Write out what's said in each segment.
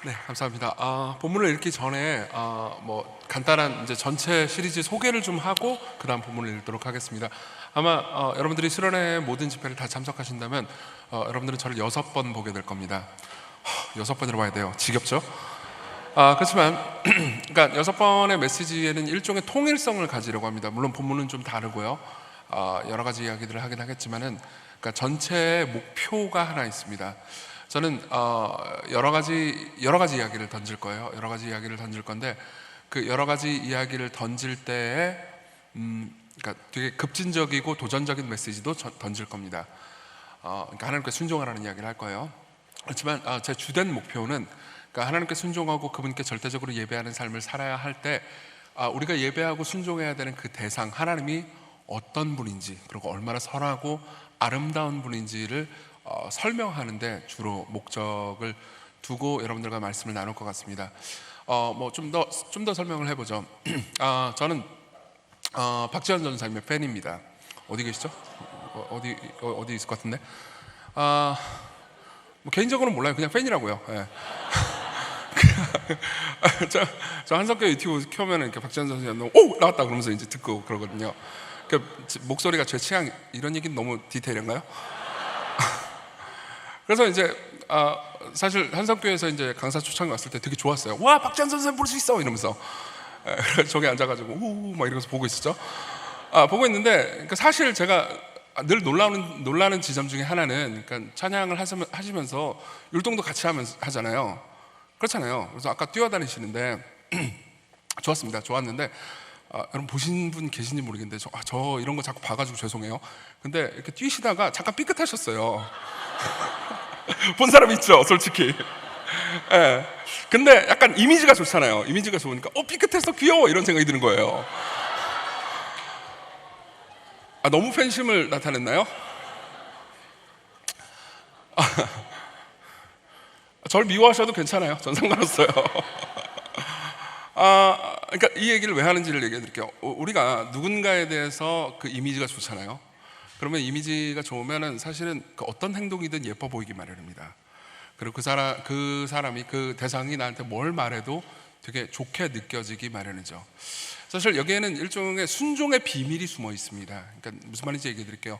네, 감사합니다. 본문을 읽기 전에 간단한 이제 전체 시리즈 소개를 좀 하고 그다음 본문을 읽도록 하겠습니다. 아마 여러분들이 수련회 모든 집회를 다 참석하신다면 여러분들은 저를 6번 보게 될 겁니다. 6번으로 봐야 돼요. 지겹죠? 그렇지만 그러니까 6번의 메시지에는 일종의 통일성을 가지려고 합니다. 물론 본문은 좀 다르고요. 여러 가지 이야기들을 하긴 하겠지만은 그러니까 전체의 목표가 하나 있습니다. 저는 여러 가지 이야기를 던질 거예요. 여러 가지 이야기를 던질 건데 그 여러 가지 이야기를 던질 때에 그러니까 되게 급진적이고 도전적인 메시지도 던질 겁니다. 그러니까 하나님께 순종하라는 이야기를 할 거예요. 그렇지만 제 주된 목표는 그러니까 하나님께 순종하고 그분께 절대적으로 예배하는 삶을 살아야 할 때 우리가 예배하고 순종해야 되는 그 대상 하나님이 어떤 분인지 그리고 얼마나 선하고 아름다운 분인지를 설명하는데 주로 목적을 두고 여러분들과 말씀을 나눌 것 같습니다. 좀 더 설명을 해보죠. 저는 박지원 전사님의 팬입니다. 어디 계시죠? 어디 있을 것 같은데? 개인적으로는 몰라요. 그냥 팬이라고요. 예. 저 한석규 유튜브 켜면 이렇게 박지원 선생님 오 나왔다 그러면서 이제 듣고 그러거든요. 목소리가 제 취향 이런 얘기는 너무 디테일인가요? 그래서 이제 사실 한석교에서 이제 강사 초청이 왔을 때 되게 좋았어요. 와 박지원 선생님 볼 수 있어 이러면서 저기 앉아가지고 막 이러면서 보고 있었죠. 보고 있는데 그러니까 사실 제가 늘 놀라는 지점 중에 하나는 그러니까 찬양을 하시면서 율동도 같이 하잖아요. 그렇잖아요. 그래서 아까 뛰어다니시는데 좋았습니다. 좋았는데 여러분 보신 분 계신지 모르겠는데 저 이런 거 자꾸 봐가지고 죄송해요. 근데 이렇게 뛰시다가 잠깐 삐끗하셨어요. 본 사람 있죠, 솔직히. 예. 근데 약간 이미지가 좋잖아요. 이미지가 좋으니까 삐끗해서 귀여워 이런 생각이 드는 거예요. 너무 팬심을 나타냈나요? 저를 미워하셔도 괜찮아요. 전 상관없어요. 그러니까 이 얘기를 왜 하는지를 얘기해 드릴게요. 우리가 누군가에 대해서 그 이미지가 좋잖아요. 그러면 이미지가 좋으면은 사실은 그 어떤 행동이든 예뻐 보이기 마련입니다. 그리고 그 사람이 그 대상이 나한테 뭘 말해도 되게 좋게 느껴지기 마련이죠. 사실 여기에는 일종의 순종의 비밀이 숨어 있습니다. 그러니까 무슨 말인지 얘기해 드릴게요.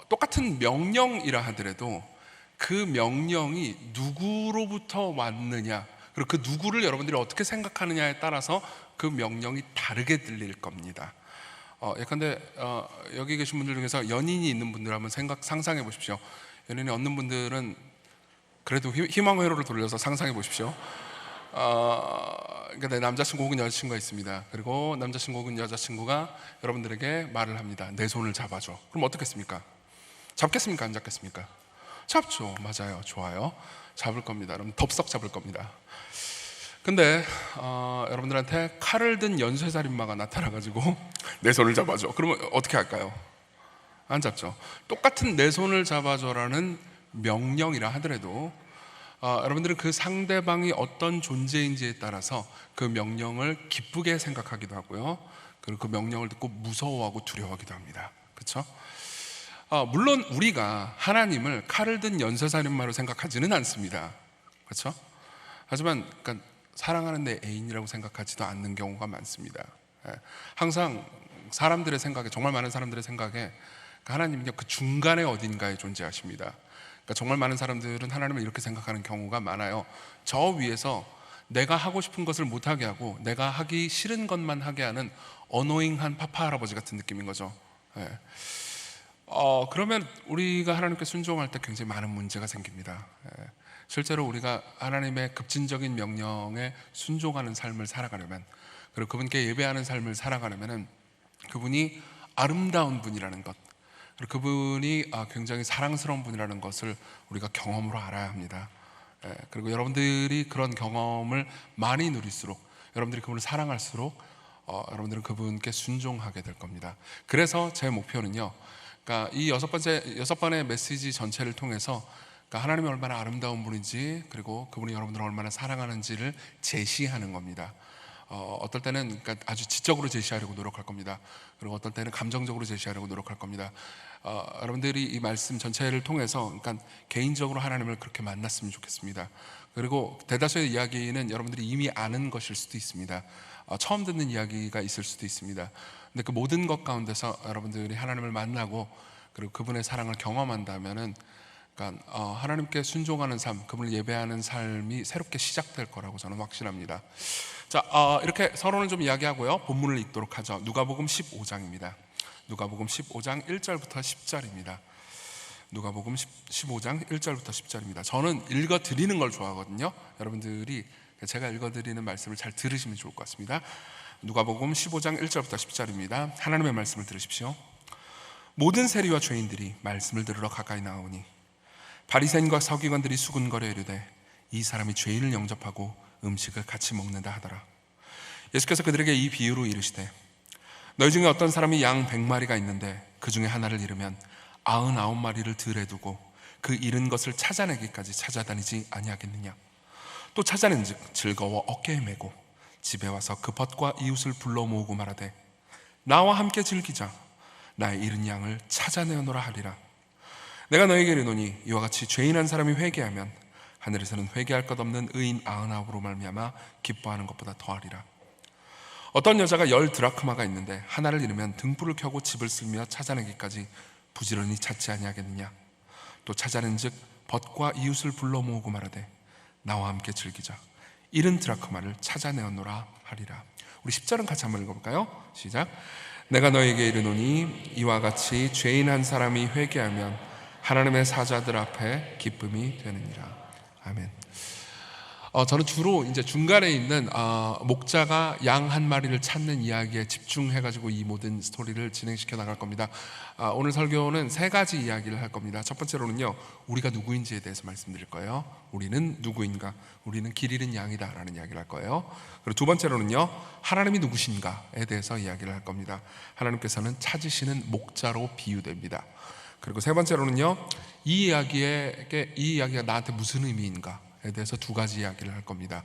똑같은 명령이라 하더라도 그 명령이 누구로부터 왔느냐 그리고 그 누구를 여러분들이 어떻게 생각하느냐에 따라서 그 명령이 다르게 들릴 겁니다. 예컨대 여기 계신 분들 중에서 연인이 있는 분들 한번 상상해 보십시오. 연인이 없는 분들은 그래도 희망 회로를 돌려서 상상해 보십시오. 그러니까 내 남자친구 혹은 여자친구가 있습니다. 그리고 남자친구 혹은 여자친구가 여러분들에게 말을 합니다. 내 손을 잡아줘. 그럼 어떻겠습니까? 잡겠습니까? 안 잡겠습니까? 잡죠. 맞아요. 좋아요. 잡을 겁니다. 여러분 덥석 잡을 겁니다. 근데 여러분들한테 칼을 든 연쇄살인마가 나타나가지고 내 손을 잡아줘. 그러면 어떻게 할까요? 안 잡죠. 똑같은 내 손을 잡아줘라는 명령이라 하더라도 여러분들은 그 상대방이 어떤 존재인지에 따라서 그 명령을 기쁘게 생각하기도 하고요. 그리고 그 명령을 듣고 무서워하고 두려워하기도 합니다. 그렇죠? 물론 우리가 하나님을 칼을 든 연쇄살인마로 생각하지는 않습니다. 그렇죠? 하지만 그러니까 사랑하는 내 애인이라고 생각하지도 않는 경우가 많습니다. 항상 사람들의 생각에 정말 많은 사람들의 생각에 하나님은요 그 중간에 어딘가에 존재하십니다. 그러니까 정말 많은 사람들은 하나님을 이렇게 생각하는 경우가 많아요. 저 위에서 내가 하고 싶은 것을 못하게 하고 내가 하기 싫은 것만 하게 하는 어노잉한 파파 할아버지 같은 느낌인 거죠. 그러면 우리가 하나님께 순종할 때 굉장히 많은 문제가 생깁니다. 실제로 우리가 하나님의 급진적인 명령에 순종하는 삶을 살아가려면 그리고 그분께 예배하는 삶을 살아가려면 그분이 아름다운 분이라는 것 그리고 그분이 굉장히 사랑스러운 분이라는 것을 우리가 경험으로 알아야 합니다. 그리고 여러분들이 그런 경험을 많이 누릴수록 여러분들이 그분을 사랑할수록 여러분들은 그분께 순종하게 될 겁니다. 그래서 제 목표는요 그러니까 이 6번의 메시지 전체를 통해서 그러니까 하나님이 얼마나 아름다운 분인지 그리고 그분이 여러분들을 얼마나 사랑하는지를 제시하는 겁니다. 어떨 때는 그러니까 아주 지적으로 제시하려고 노력할 겁니다. 그리고 어떨 때는 감정적으로 제시하려고 노력할 겁니다. 여러분들이 이 말씀 전체를 통해서 그러니까 개인적으로 하나님을 그렇게 만났으면 좋겠습니다. 그리고 대다수의 이야기는 여러분들이 이미 아는 것일 수도 있습니다. 처음 듣는 이야기가 있을 수도 있습니다. 근데 그 모든 것 가운데서 여러분들이 하나님을 만나고 그리고 그분의 사랑을 경험한다면은 그러니까 하나님께 순종하는 삶, 그분을 예배하는 삶이 새롭게 시작될 거라고 저는 확신합니다. 자, 이렇게 서론을 좀 이야기하고요, 본문을 읽도록 하죠. 누가복음 15장입니다. 누가복음 15장 1절부터 10절입니다. 누가복음 15장 1절부터 10절입니다. 저는 읽어드리는 걸 좋아하거든요. 여러분들이 제가 읽어드리는 말씀을 잘 들으시면 좋을 것 같습니다. 누가복음 15장 1절부터 10절입니다. 하나님의 말씀을 들으십시오. 모든 세리와 죄인들이 말씀을 들으러 가까이 나오니 바리새인과 서기관들이 수군거려 이르되 이 사람이 죄인을 영접하고 음식을 같이 먹는다 하더라. 예수께서 그들에게 이 비유로 이르시되 너희 중에 어떤 사람이 양 100마리가 있는데 그 중에 하나를 잃으면 99마리를 들에 두고 그 잃은 것을 찾아내기까지 찾아다니지 아니하겠느냐. 또 찾아낸즉 즐거워 어깨에 메고 집에 와서 그 벗과 이웃을 불러 모으고 말하되 나와 함께 즐기자. 나의 잃은 양을 찾아내어노라 하리라. 내가 너에게 이르노니 이와 같이 죄인 한 사람이 회개하면 하늘에서는 회개할 것 없는 의인 99으로 말미암아 기뻐하는 것보다 더하리라. 어떤 여자가 10 드라크마가 있는데 하나를 잃으면 등불을 켜고 집을 쓸며 찾아내기까지 부지런히 찾지 아니하겠느냐. 또 찾아낸즉 벗과 이웃을 불러 모으고 말하되 나와 함께 즐기자. 잃은 드라크마를 찾아내었노라 하리라. 우리 10절은 같이 한번 읽어볼까요? 시작. 내가 너에게 이르노니 이와 같이 죄인 한 사람이 회개하면 하나님의 사자들 앞에 기쁨이 되느니라. 아멘. 저는 주로 이제 중간에 있는 목자가 양 한 마리를 찾는 이야기에 집중해가지고 이 모든 스토리를 진행시켜 나갈 겁니다. 오늘 설교는 3가지 이야기를 할 겁니다. 첫 번째로는요, 우리가 누구인지에 대해서 말씀드릴 거예요. 우리는 누구인가? 우리는 길 잃은 양이다 라는 이야기를 할 거예요. 그리고 두 번째로는요, 하나님이 누구신가에 대해서 이야기를 할 겁니다. 하나님께서는 찾으시는 목자로 비유됩니다. 그리고 세 번째로는요, 이 이야기가 나한테 무슨 의미인가에 대해서 2가지 이야기를 할 겁니다.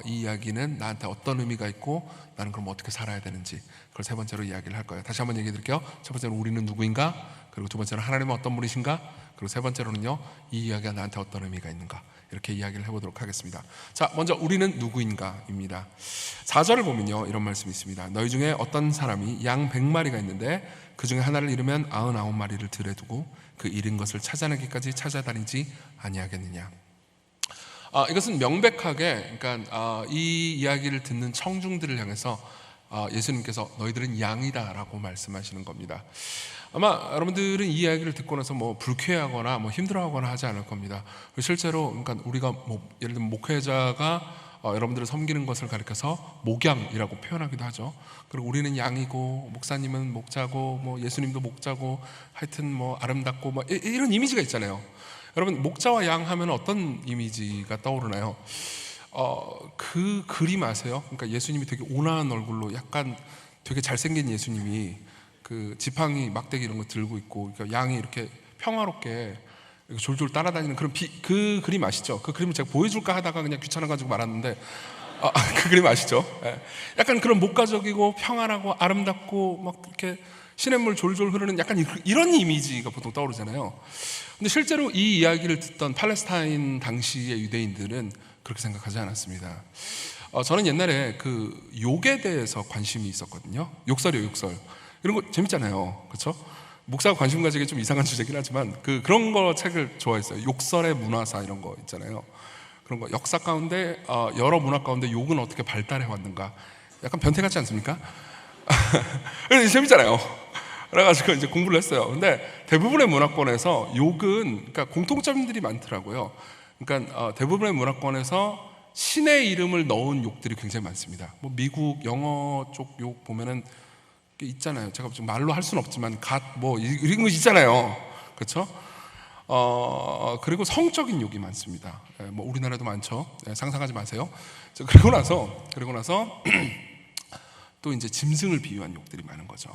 이 이야기는 나한테 어떤 의미가 있고 나는 그럼 어떻게 살아야 되는지, 그걸 3번째로 이야기를 할 거예요. 다시 한번 얘기해 드릴게요. 첫 번째로 우리는 누구인가, 그리고 두 번째로 하나님은 어떤 분이신가, 그리고 3번째로는요, 이 이야기가 나한테 어떤 의미가 있는가, 이렇게 이야기를 해보도록 하겠습니다. 자, 먼저 우리는 누구인가입니다. 4절을 보면요, 이런 말씀이 있습니다. 너희 중에 어떤 사람이 양 100마리가 있는데 그 중에 하나를 잃으면 99마리를 들에 두고 그 잃은 것을 찾아내기까지 찾아다니지 아니하겠느냐. 이것은 명백하게, 그러니까 이 이야기를 듣는 청중들을 향해서 예수님께서 너희들은 양이다라고 말씀하시는 겁니다. 아마 여러분들은 이 이야기를 듣고 나서 뭐 불쾌하거나 뭐 힘들어하거나 하지 않을 겁니다. 실제로 그러니까 우리가 예를 들면 목회자가 여러분들을 섬기는 것을 가리켜서 목양이라고 표현하기도 하죠. 그리고 우리는 양이고 목사님은 목자고 뭐 예수님도 목자고 하여튼 뭐 아름답고 뭐 이런 이미지가 있잖아요. 여러분, 목자와 양 하면 어떤 이미지가 떠오르나요? 그 그림 아세요? 그러니까 예수님이 되게 온화한 얼굴로 약간 되게 잘생긴 예수님이 그 지팡이 막대기 이런 거 들고 있고, 그러니까 양이 이렇게 평화롭게 졸졸 따라다니는 그 그림 아시죠? 그 그림을 제가 보여줄까 하다가 그냥 귀찮아가지고 말았는데, 그 그림 아시죠? 약간 그런 목가적이고 평안하고 아름답고 막 이렇게 시냇물 졸졸 흐르는 약간 이런 이미지가 보통 떠오르잖아요. 근데 실제로 이 이야기를 듣던 팔레스타인 당시의 유대인들은 그렇게 생각하지 않았습니다. 저는 옛날에 그 욕에 대해서 관심이 있었거든요. 욕설이요, 욕설. 이런 거 재밌잖아요, 그렇죠? 목사가 관심 가지기 좀 이상한 주제긴 하지만 그런 거 책을 좋아했어요. 욕설의 문화사 이런 거 있잖아요. 그런 거 역사 가운데 여러 문화 가운데 욕은 어떻게 발달해 왔는가, 약간 변태 같지 않습니까? 재밌잖아요. 그래가지고 이제 공부를 했어요. 근데 대부분의 문화권에서 욕은 그러니까 공통점들이 많더라고요. 그러니까 대부분의 문화권에서 신의 이름을 넣은 욕들이 굉장히 많습니다. 뭐 미국 영어 쪽 욕 보면은 있잖아요. 제가 지금 말로 할 수는 없지만 뭐 이런 거 있잖아요, 그렇죠? 그리고 성적인 욕이 많습니다. 뭐 우리나라도 많죠. 상상하지 마세요. 그리고 나서 또 이제 짐승을 비유한 욕들이 많은 거죠.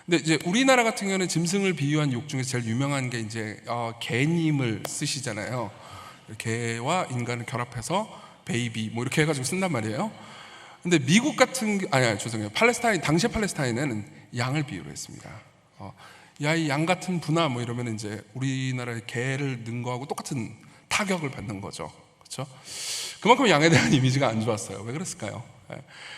근데 이제 우리나라 같은 경우는 짐승을 비유한 욕 중에서 제일 유명한 게 이제 개님을 쓰시잖아요. 개와 인간을 결합해서 베이비 뭐 이렇게 해가지고 쓴단 말이에요. 근데 미국 같은 아니 죄송해요. 팔레스타인 당시의 팔레스타인에는 양을 비유로 했습니다. 야, 이 양 같은 분아 뭐 이러면 이제 우리나라의 개를 넣은 거하고 똑같은 타격을 받는 거죠. 그렇죠? 그만큼 양에 대한 이미지가 안 좋았어요. 왜 그랬을까요?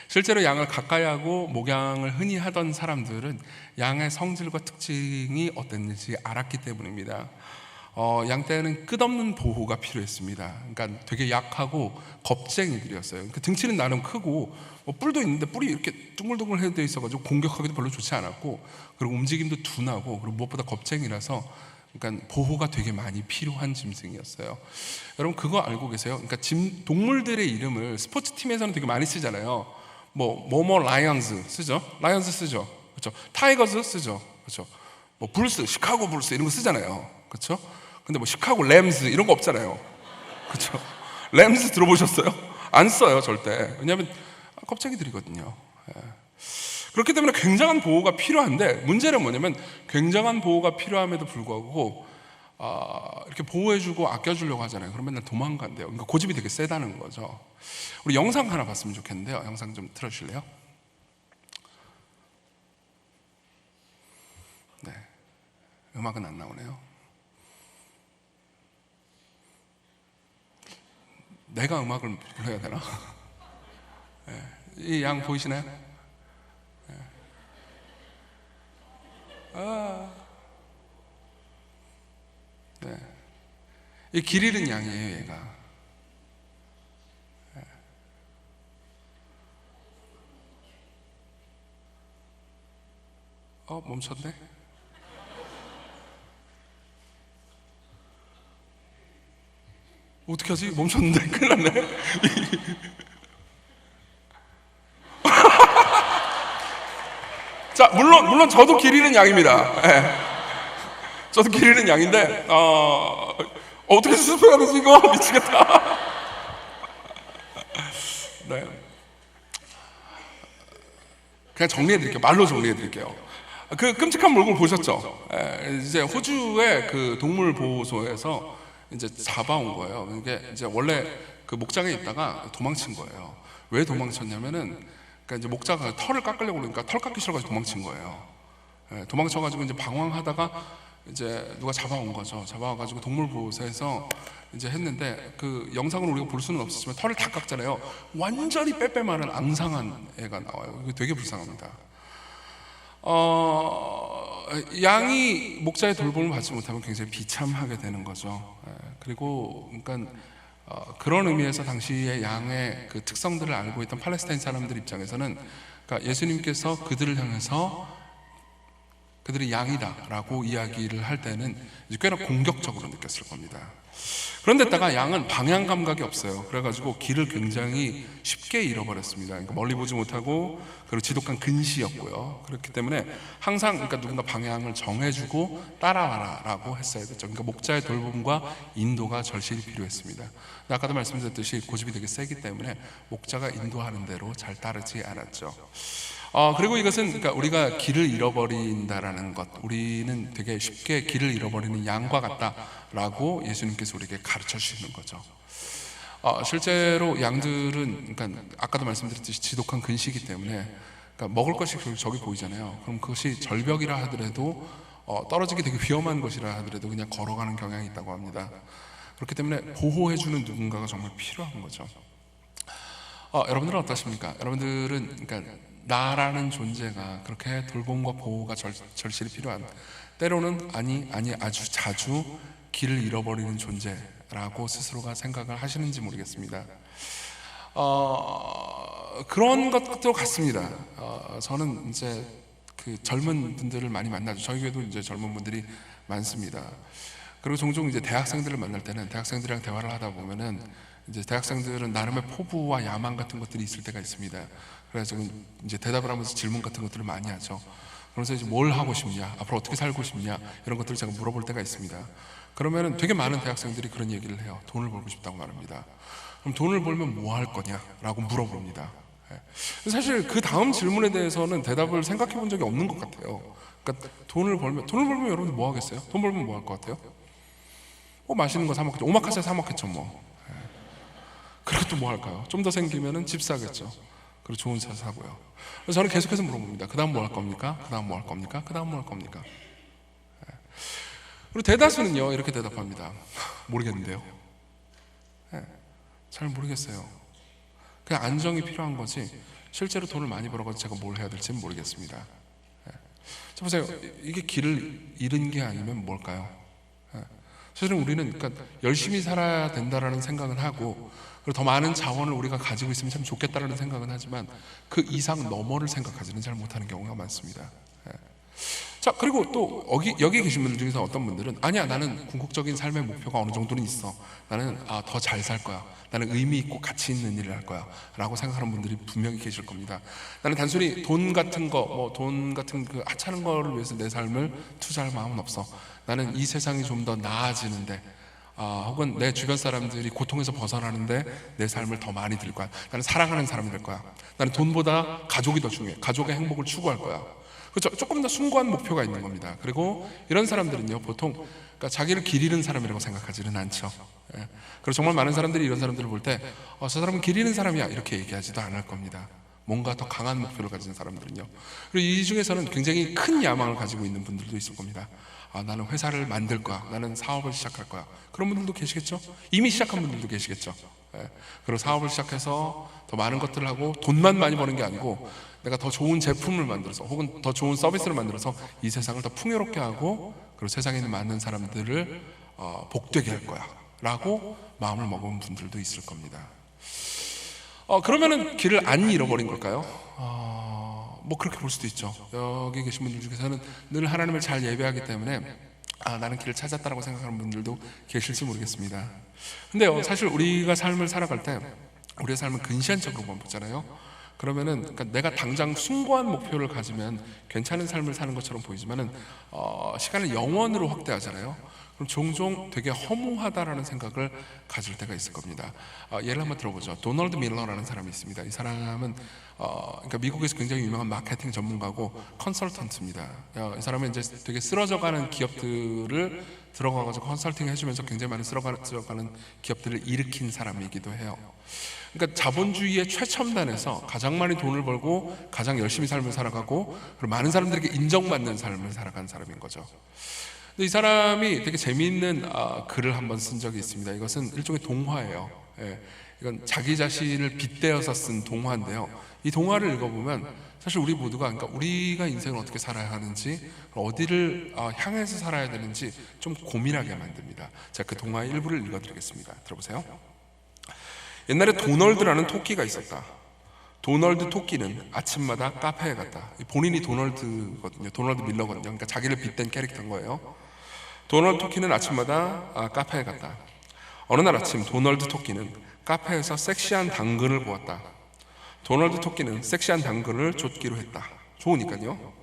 실제로 양을 가까이 하고 목양을 흔히 하던 사람들은 양의 성질과 특징이 어땠는지 알았기 때문입니다. 양떼는 끝없는 보호가 필요했습니다. 그러니까 되게 약하고 겁쟁이들이었어요. 그러니까 등치는 나름 크고 뭐 뿔도 있는데 뿔이 이렇게 둥글둥글 돼 있어가지고 공격하기도 별로 좋지 않았고, 그리고 움직임도 둔하고, 그리고 무엇보다 겁쟁이라서 그러니까 보호가 되게 많이 필요한 짐승이었어요. 여러분 그거 알고 계세요? 그러니까 동물들의 이름을 스포츠 팀에서는 되게 많이 쓰잖아요. 뭐뭐 라이언즈 쓰죠. 라이언즈 쓰죠. 그렇죠. 타이거즈 쓰죠. 그렇죠. 뭐 불스, 시카고 불스 이런 거 쓰잖아요. 그렇죠. 근데 뭐 시카고 램즈 이런 거 없잖아요. 그렇죠. 램즈 들어보셨어요? 안 써요 절대. 왜냐하면 겁쟁이들이거든요. 그렇기 때문에 굉장한 보호가 필요한데, 문제는 뭐냐면 굉장한 보호가 필요함에도 불구하고 이렇게 보호해주고 아껴주려고 하잖아요. 그러면 맨날 도망간대요. 그러니까 고집이 되게 세다는 거죠. 우리 영상 하나 봤으면 좋겠는데요. 영상 좀 틀어주실래요? 네, 음악은 안 나오네요. 내가 음악을 불러야 되나? 네. 이 양 보이시나요? 네. 네. 이 길 잃은 양이에요, 얘가. 네. 멈췄네? 어떻게 하지? 멈췄는데 큰일 났네. 자, 물론 저도 길 잃은 양입니다. 네. 저도 길 잃은 양인데 어떻게 수습해야 되지 이거? 미치겠다. 네. 그냥 정리해드릴게요. 말로 정리해드릴게요. 그 끔찍한 몰골 보셨죠? 이제 호주의 그 동물 보호소에서 이제 잡아온 거예요. 이게 이제 원래 그 목장에 있다가 도망친 거예요. 왜 도망쳤냐면은, 그러니까 이제 목자가 털을 깎으려고 그러니까 털 깎기 싫어가지고 도망친 거예요. 도망쳐가지고 이제 방황하다가 이제 누가 잡아온 거죠. 잡아와가지고 동물보호소에서 이제 했는데, 그 영상을 우리가 볼 수는 없었지만 털을 다 깎잖아요. 완전히 빼빼 마른 앙상한 애가 나와요. 이거 되게 불쌍합니다. 양이 목자의 돌봄을 받지 못하면 굉장히 비참하게 되는 거죠. 그리고 그러니까 그런 의미에서 당시의 양의 그 특성들을 알고 있던 팔레스타인 사람들 입장에서는, 그러니까 예수님께서 그들을 향해서 그들이 양이다라고 이야기를 할 때는 이제 꽤나 공격적으로 느꼈을 겁니다. 그런데다가 양은 방향 감각이 없어요. 그래가지고 길을 굉장히 쉽게 잃어버렸습니다. 그러니까 멀리 보지 못하고, 그리고 지독한 근시였고요. 그렇기 때문에 항상 그러니까 누군가 방향을 정해주고 따라와라라고 했어야 됐죠. 그러니까 목자의 돌봄과 인도가 절실히 필요했습니다. 아까도 말씀드렸듯이 고집이 되게 세기 때문에 목자가 인도하는 대로 잘 따르지 않았죠. 그리고 이것은 그러니까 우리가 길을 잃어버린다라는 것, 우리는 되게 쉽게 길을 잃어버리는 양과 같다라고 예수님께서 우리에게 가르쳐 주시는 거죠. 실제로 양들은 그러니까 아까도 말씀드렸듯이 지독한 근시이기 때문에, 그러니까 먹을 것이 저기 보이잖아요. 그럼 그것이 절벽이라 하더라도 떨어지기 되게 위험한 것이라 하더라도 그냥 걸어가는 경향이 있다고 합니다. 그렇기 때문에 보호해주는 누군가가 정말 필요한 거죠. 여러분들은 어떠십니까? 여러분들은 그러니까 나라는 존재가 그렇게 돌봄과 보호가 절실히 필요한, 때로는 아니 아주 자주 길을 잃어버리는 존재라고 스스로가 생각을 하시는지 모르겠습니다. 그런 것도 같습니다. 저는 이제 그 젊은 분들을 많이 만나죠. 저희 교회도 이제 젊은 분들이 많습니다. 그리고 종종 이제 대학생들을 만날 때는 대학생들이랑 대화를 하다 보면은 이제 대학생들은 나름의 포부와 야망 같은 것들이 있을 때가 있습니다. 그래서 이제 대답을 하면서 질문 같은 것들을 많이 하죠. 그러면서 이제 뭘 하고 싶냐, 앞으로 어떻게 살고 싶냐, 이런 것들을 제가 물어볼 때가 있습니다. 그러면은 되게 많은 대학생들이 그런 얘기를 해요. 돈을 벌고 싶다고 말합니다. 그럼 돈을 벌면 뭐 할 거냐라고 물어봅니다. 사실 그 다음 질문에 대해서는 대답을 생각해 본 적이 없는 것 같아요. 그러니까 돈을 벌면 여러분들 뭐 하겠어요? 돈 벌면 뭐 할 것 같아요? 맛있는 거 사 먹겠죠. 오마카세 사 먹겠죠 뭐. 그리고 또 뭐 할까요? 좀 더 생기면은 집 사겠죠. 그리고 좋은 차 사고요. 그래서 저는 계속해서 물어봅니다. 그 다음 뭐 할 겁니까? 그 다음 뭐 할 겁니까? 그 다음 뭐 할 겁니까? 그리고 대다수는요 이렇게 대답합니다. 모르겠는데요. 잘 모르겠어요. 그냥 안정이 필요한 거지 실제로 돈을 많이 벌어서 제가 뭘 해야 될지는 모르겠습니다. 자 보세요. 이게 길을 잃은 게 아니면 뭘까요? 사실은 우리는 그러니까 열심히 살아야 된다라는 생각은 하고 그리고 더 많은 자원을 우리가 가지고 있으면 참 좋겠다라는 생각은 하지만 그 이상 너머를 생각하지는 잘 못하는 경우가 많습니다. 자 그리고 또 여기 계신 분들 중에서 어떤 분들은 아니야 나는 궁극적인 삶의 목표가 어느 정도는 있어. 나는 더 잘 살 거야. 나는 의미 있고 가치 있는 일을 할 거야 라고 생각하는 분들이 분명히 계실 겁니다. 나는 단순히 돈 같은 그 하찮은 거를 위해서 내 삶을 투자할 마음은 없어. 나는 이 세상이 좀 더 나아지는데 혹은 내 주변 사람들이 고통에서 벗어나는데 내 삶을 더 많이 들 거야. 나는 사랑하는 사람이 될 거야. 나는 돈보다 가족이 더 중요해. 가족의 행복을 추구할 거야. 그렇죠? 조금 더 숭고한 목표가 있는 겁니다. 그리고 이런 사람들은요 보통 그러니까 자기를 길 잃은 사람이라고 생각하지는 않죠. 그리고 정말 많은 사람들이 이런 사람들을 볼 때 저 사람은 길 잃은 사람이야 이렇게 얘기하지도 않을 겁니다. 뭔가 더 강한 목표를 가진 사람들은요. 그리고 이 중에서는 굉장히 큰 야망을 가지고 있는 분들도 있을 겁니다. 나는 회사를 만들 거야. 나는 사업을 시작할 거야. 그런 분들도 계시겠죠. 이미 시작한 분들도 계시겠죠. 그리고 사업을 시작해서 더 많은 것들을 하고 돈만 많이 버는 게 아니고 내가 더 좋은 제품을 만들어서 혹은 더 좋은 서비스를 만들어서 이 세상을 더 풍요롭게 하고 그리고 세상에 있는 많은 사람들을 복되게 할 거야 라고 마음을 먹은 분들도 있을 겁니다. 그러면은 길을 안 잃어버린 걸까요? 뭐 그렇게 볼 수도 있죠. 여기 계신 분들 중에서는 늘 하나님을 잘 예배하기 때문에 나는 길을 찾았다라고 생각하는 분들도 계실지 모르겠습니다. 근데요 사실 우리가 삶을 살아갈 때 우리의 삶은 근시안적으로만 보잖아요. 그러면은 그러니까 내가 당장 숭고한 목표를 가지면 괜찮은 삶을 사는 것처럼 보이지만은 시간을 영원으로 확대하잖아요. 그럼 종종 되게 허무하다라는 생각을 가질 때가 있을 겁니다. 예를 한번 들어보죠. 도널드 밀러라는 사람이 있습니다. 이 사람은 그러니까 미국에서 굉장히 유명한 마케팅 전문가고 컨설턴트입니다. 이 사람은 이제 되게 쓰러져가는 기업들을 들어가가지고 컨설팅 해주면서 굉장히 많이 쓰러가는 기업들을 일으킨 사람이기도 해요. 그러니까 자본주의의 최첨단에서 가장 많이 돈을 벌고 가장 열심히 삶을 살아가고 그리고 많은 사람들에게 인정받는 삶을 살아간 사람인 거죠. 근데 이 사람이 되게 재미있는 글을 한번 쓴 적이 있습니다. 이것은 일종의 동화예요. 이건 자기 자신을 빗대어서 쓴 동화인데요. 이 동화를 읽어보면 사실 우리 모두가 그러니까 우리가 인생을 어떻게 살아야 하는지 어디를 향해서 살아야 되는지 좀 고민하게 만듭니다. 제가 그 동화의 일부를 읽어드리겠습니다. 들어보세요. 옛날에 도널드라는 토끼가 있었다. 도널드 토끼는 아침마다 카페에 갔다. 본인이 도널드거든요. 도널드 밀러거든요. 그러니까 자기를 빗댄 캐릭터인 거예요. 도널드 토끼는 아침마다 카페에 갔다. 어느 날 아침 도널드 토끼는 카페에서 섹시한 당근을 보았다. 도널드 토끼는 섹시한 당근을 쫓기로 했다. 좋으니까요.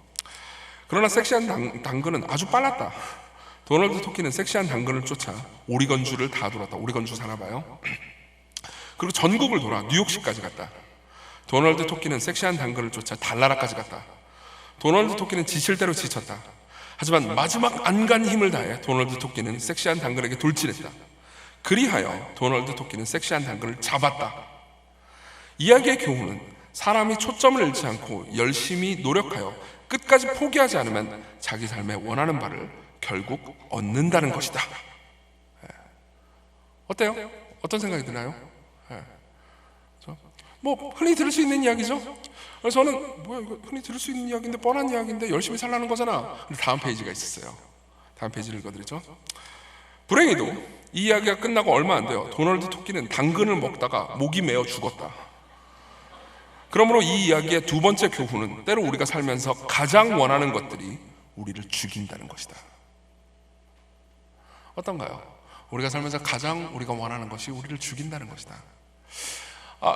그러나 섹시한 당근은 아주 빨랐다. 도널드 토끼는 섹시한 당근을 쫓아 오리건주를 다 돌았다. 오리건주 사나봐요. 그리고 전국을 돌아 뉴욕시까지 갔다. 도널드 토끼는 섹시한 당근을 쫓아 달나라까지 갔다. 도널드 토끼는 지칠 대로 지쳤다. 하지만 마지막 안간 힘을 다해 도널드 토끼는 섹시한 당근에게 돌진했다. 그리하여 도널드 토끼는 섹시한 당근을 잡았다. 이야기의 교훈은 사람이 초점을 잃지 않고 열심히 노력하여 끝까지 포기하지 않으면 자기 삶에 원하는 바를 결국 얻는다는 것이다. 어때요? 어떤 생각이 드나요? 뭐 흔히 들을 수 있는 이야기죠. 그래서 저는 뭐야 이거 흔히 들을 수 있는 이야기인데 뻔한 이야기인데 열심히 살라는 거잖아. 근데 다음 페이지가 있었어요. 다음 페이지를 읽어드리죠. 불행히도 이 이야기가 끝나고 얼마 안 돼요. 도널드 토끼는 당근을 먹다가 목이 메어 죽었다. 그러므로 이 이야기의 두 번째 교훈은 때로 우리가 살면서 가장 원하는 것들이 우리를 죽인다는 것이다. 어떤가요? 우리가 살면서 가장 우리가 원하는 것이 우리를 죽인다는 것이다.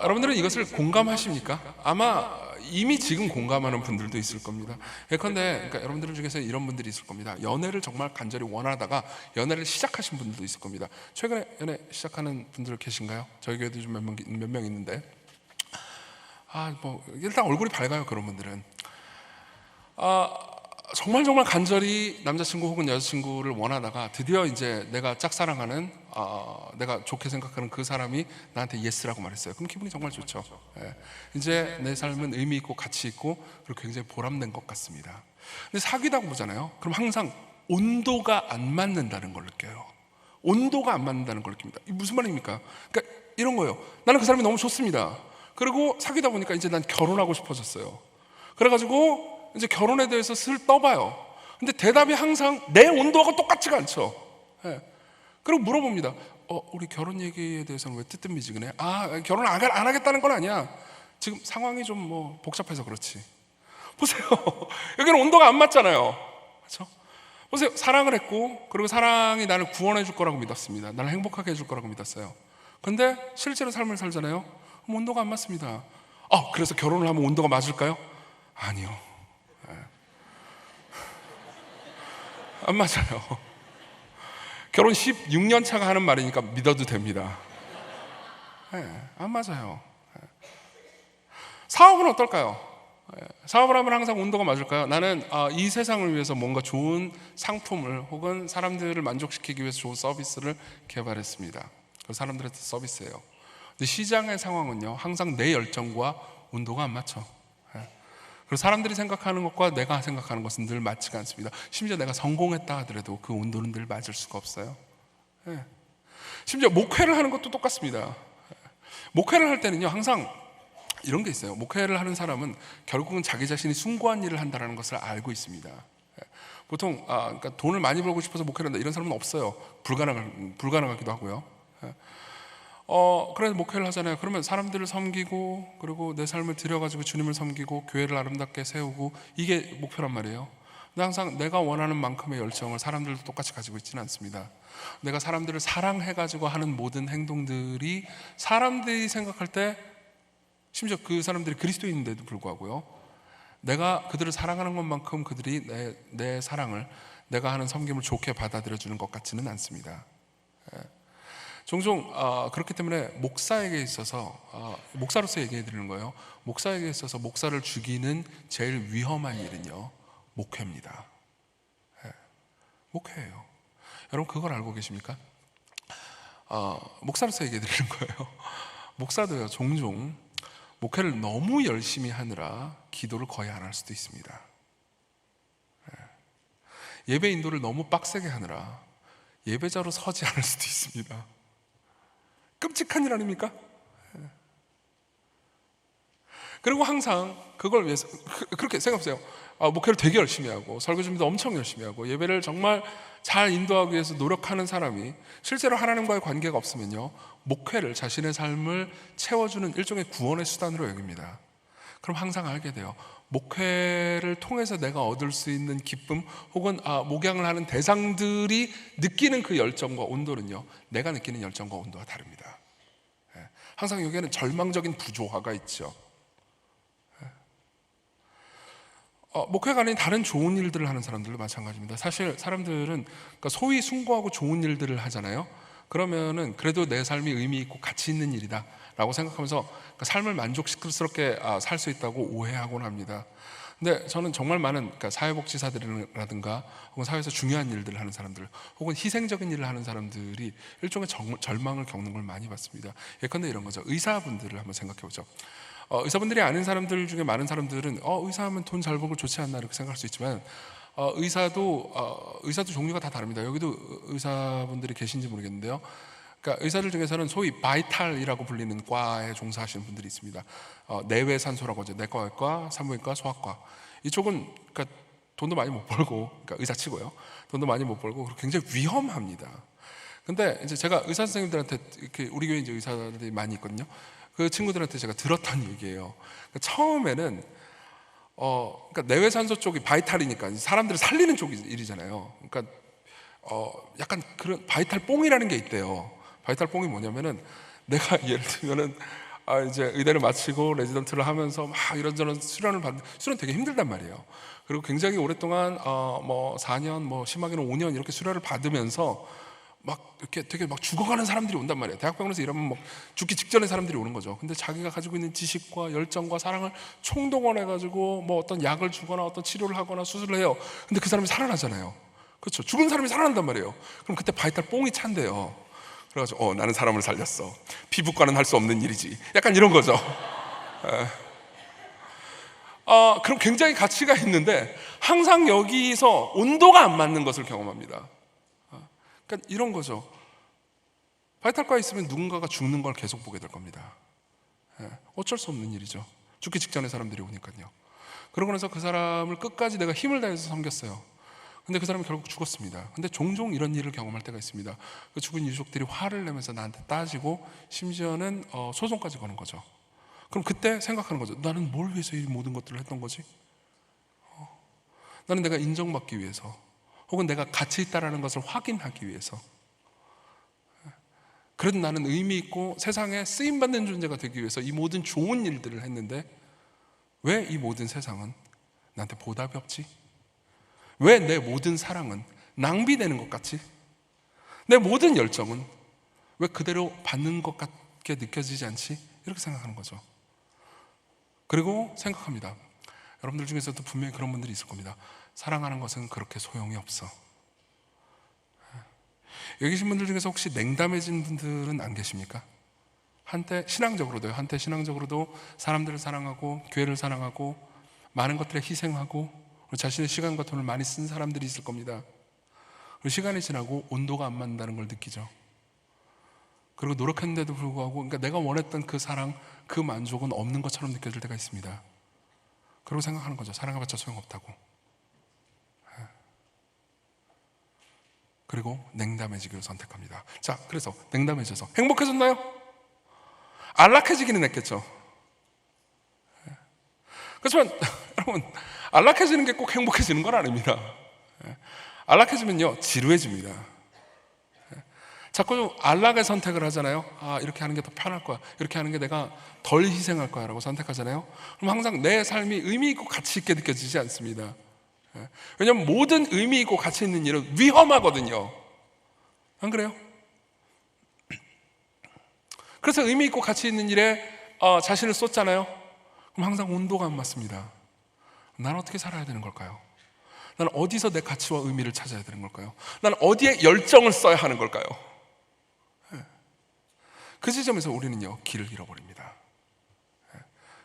여러분들은 이것을 공감하십니까? 아마 이미 지금 공감하는 분들도 있을 겁니다. 예컨대 그러니까 여러분들 중에서 이런 분들이 있을 겁니다. 연애를 정말 간절히 원하다가 연애를 시작하신 분들도 있을 겁니다. 최근에 연애 시작하는 분들 계신가요? 저희 교회도 좀 몇 명 있는데 뭐 일단 얼굴이 밝아요. 그런 분들은 정말 정말 간절히 남자친구 혹은 여자친구를 원하다가 드디어 이제 내가 짝사랑하는 내가 좋게 생각하는 그 사람이 나한테 예스라고 말했어요. 그럼 기분이 정말 좋죠. 예. 이제 내 삶은 의미 있고 가치 있고 그리고 굉장히 보람된 것 같습니다. 근데 사귀다 보잖아요. 그럼 항상 온도가 안 맞는다는 걸 느껴요. 온도가 안 맞는다는 걸 느낍니다. 이게 무슨 말입니까? 그러니까 이런 거예요. 나는 그 사람이 너무 좋습니다. 그리고 사귀다 보니까 이제 난 결혼하고 싶어졌어요. 그래가지고 이제 결혼에 대해서 슬 떠봐요. 근데 대답이 항상 내 온도하고 똑같지가 않죠. 예. 그리고 물어봅니다. 우리 결혼 얘기에 대해서는 왜 뜨뜻미지근해? 결혼 안 하겠다는 건 아니야. 지금 상황이 좀 뭐 복잡해서 그렇지. 보세요. 여기는 온도가 안 맞잖아요. 그렇죠? 보세요. 사랑을 했고 그리고 사랑이 나를 구원해 줄 거라고 믿었습니다. 나를 행복하게 해줄 거라고 믿었어요. 근데 실제로 삶을 살잖아요. 그럼 온도가 안 맞습니다. 그래서 결혼을 하면 온도가 맞을까요? 아니요. 안 맞아요. 결혼 16년 차가 하는 말이니까 믿어도 됩니다. 안 맞아요. 사업은 어떨까요? 사업을 하면 항상 온도가 맞을까요? 나는 이 세상을 위해서 뭔가 좋은 상품을 혹은 사람들을 만족시키기 위해서 좋은 서비스를 개발했습니다. 그래서 사람들한테 서비스예요. 근데 시장의 상황은요, 항상 내 열정과 온도가 안 맞죠. 그리고 사람들이 생각하는 것과 내가 생각하는 것은 늘 맞지가 않습니다. 심지어 내가 성공했다 하더라도 그 온도는 늘 맞을 수가 없어요. 심지어 목회를 하는 것도 똑같습니다. 목회를 할 때는요, 항상 이런 게 있어요. 목회를 하는 사람은 결국은 자기 자신이 숭고한 일을 한다는 것을 알고 있습니다. 보통 그러니까 돈을 많이 벌고 싶어서 목회를 한다 이런 사람은 없어요. 불가능하기도 하고요. 그래서 목회를 하잖아요. 그러면 사람들을 섬기고 그리고 내 삶을 들여가지고 주님을 섬기고 교회를 아름답게 세우고 이게 목표란 말이에요. 근데 항상 내가 원하는 만큼의 열정을 사람들도 똑같이 가지고 있지는 않습니다. 내가 사람들을 사랑해가지고 하는 모든 행동들이 사람들이 생각할 때 심지어 그 사람들이 그리스도인인데도 불구하고요, 내가 그들을 사랑하는 것만큼 그들이 내 사랑을, 내가 하는 섬김을 좋게 받아들여주는 것 같지는 않습니다. 종종 그렇기 때문에 목사에게 있어서 목사로서 얘기해 드리는 거예요. 목사에게 있어서 목사를 죽이는 제일 위험한 일은요, 목회입니다. 목회예요. 여러분 그걸 알고 계십니까? 목사로서 얘기해 드리는 거예요. 목사도요, 종종 목회를 너무 열심히 하느라 기도를 거의 안 할 수도 있습니다. 예배 인도를 너무 빡세게 하느라 예배자로 서지 않을 수도 있습니다. 끔찍한 일 아닙니까? 그리고 항상 그걸 위해서 그렇게 생각해보세요. 목회를 되게 열심히 하고 설교 준비도 엄청 열심히 하고 예배를 정말 잘 인도하기 위해서 노력하는 사람이 실제로 하나님과의 관계가 없으면요, 목회를, 자신의 삶을 채워주는 일종의 구원의 수단으로 여깁니다. 그럼 항상 알게 돼요. 목회를 통해서 내가 얻을 수 있는 기쁨 혹은 목양을 하는 대상들이 느끼는 그 열정과 온도는요, 내가 느끼는 열정과 온도가 다릅니다. 항상 여기에는 절망적인 부조화가 있죠. 목회가 아닌 다른 좋은 일들을 하는 사람들도 마찬가지입니다. 사실 사람들은 그러니까 소위 숭고하고 좋은 일들을 하잖아요. 그러면은 그래도 내 삶이 의미 있고 가치 있는 일이다 라고 생각하면서 그러니까 삶을 만족스럽게 살 수 있다고 오해하곤 합니다. 근데 저는 정말 많은 그러니까 사회복지사들이라든가 혹은 사회에서 중요한 일들을 하는 사람들 혹은 희생적인 일을 하는 사람들이 일종의 절망을 겪는 걸 많이 봤습니다. 예컨대 이런 거죠. 의사분들을 한번 생각해 보죠. 의사분들이 아는 사람들 중에 많은 사람들은 의사하면 돈 잘 벌고 좋지 않나 이렇게 생각할 수 있지만 의사도 종류가 다 다릅니다. 여기도 의사분들이 계신지 모르겠는데요. 그러니까 의사들 중에서는 소위 바이탈이라고 불리는 과에 종사하시는 분들이 있습니다. 내외산소라고 하죠. 내과외과, 산부인과, 소아과. 이쪽은 그러니까 돈도 많이 못 벌고, 그러니까 의사치고요. 돈도 많이 못 벌고 굉장히 위험합니다. 근데 이제 제가 의사 선생님들한테 이렇게 우리 교회 이제 의사들이 많이 있거든요. 그 친구들한테 제가 들었던 얘기예요. 그러니까 처음에는 그러니까 내외산소 쪽이 바이탈이니까 사람들을 살리는 쪽이 일이잖아요. 그러니까 약간 그런 바이탈 뽕이라는 게 있대요. 바이탈 뽕이 뭐냐면은 내가 예를 들면은 이제 의대를 마치고 레지던트를 하면서 막 이런저런 수련을 받는 수련 되게 힘들단 말이에요. 그리고 굉장히 오랫동안 뭐 4년 뭐 심하게는 5년 이렇게 수련을 받으면서 막 이렇게 되게 막 죽어가는 사람들이 온단 말이에요. 대학병원에서 일하면 막 죽기 직전에 사람들이 오는 거죠. 근데 자기가 가지고 있는 지식과 열정과 사랑을 총동원해가지고 뭐 어떤 약을 주거나 어떤 치료를 하거나 수술을 해요. 근데 그 사람이 살아나잖아요. 그렇죠. 죽은 사람이 살아난단 말이에요. 그럼 그때 바이탈 뽕이 찬대요. 그래가지고 나는 사람을 살렸어. 피부과는 할 수 없는 일이지. 약간 이런 거죠. 그럼 굉장히 가치가 있는데 항상 여기서 온도가 안 맞는 것을 경험합니다. 그러니까 이런 거죠. 바이탈과에 있으면 누군가가 죽는 걸 계속 보게 될 겁니다. 어쩔 수 없는 일이죠. 죽기 직전에 사람들이 오니까요. 그러고 나서 그 사람을 끝까지 내가 힘을 다해서 섬겼어요. 근데 그 사람이 결국 죽었습니다. 근데 종종 이런 일을 경험할 때가 있습니다. 그 죽은 유족들이 화를 내면서 나한테 따지고 심지어는 소송까지 거는 거죠. 그럼 그때 생각하는 거죠. 나는 뭘 위해서 이 모든 것들을 했던 거지? 나는 내가 인정받기 위해서, 혹은 내가 가치 있다라는 것을 확인하기 위해서, 그래도 나는 의미 있고 세상에 쓰임받는 존재가 되기 위해서 이 모든 좋은 일들을 했는데 왜 이 모든 세상은 나한테 보답이 없지? 왜 내 모든 사랑은 낭비되는 것 같지? 내 모든 열정은 왜 그대로 받는 것 같게 느껴지지 않지? 이렇게 생각하는 거죠. 그리고 생각합니다. 여러분들 중에서도 분명히 그런 분들이 있을 겁니다. 사랑하는 것은 그렇게 소용이 없어. 여기 계신 분들 중에서 혹시 냉담해진 분들은 안 계십니까? 한때 신앙적으로도 사람들을 사랑하고 교회를 사랑하고 많은 것들에 희생하고 자신의 시간과 돈을 많이 쓴 사람들이 있을 겁니다. 그리고 시간이 지나고 온도가 안 맞는다는 걸 느끼죠. 그리고 노력했는데도 불구하고, 그러니까 내가 원했던 그 사랑, 그 만족은 없는 것처럼 느껴질 때가 있습니다. 그리고 생각하는 거죠. 사랑해봤자 소용없다고. 그리고 냉담해지기를 선택합니다. 자, 그래서 냉담해져서 행복해졌나요? 안락해지기는 했겠죠. 그렇지만 여러분, 안락해지는 게 꼭 행복해지는 건 아닙니다. 안락해지면요, 지루해집니다. 자꾸 안락의 선택을 하잖아요. 이렇게 하는 게 더 편할 거야, 이렇게 하는 게 내가 덜 희생할 거야 라고 선택하잖아요. 그럼 항상 내 삶이 의미 있고 가치 있게 느껴지지 않습니다. 왜냐하면 모든 의미 있고 가치 있는 일은 위험하거든요. 안 그래요? 그래서 의미 있고 가치 있는 일에 자신을 쏟잖아요. 그럼 항상 온도가 안 맞습니다. 난 어떻게 살아야 되는 걸까요? 난 어디서 내 가치와 의미를 찾아야 되는 걸까요? 난 어디에 열정을 써야 하는 걸까요? 그 지점에서 우리는요, 길을 잃어버립니다.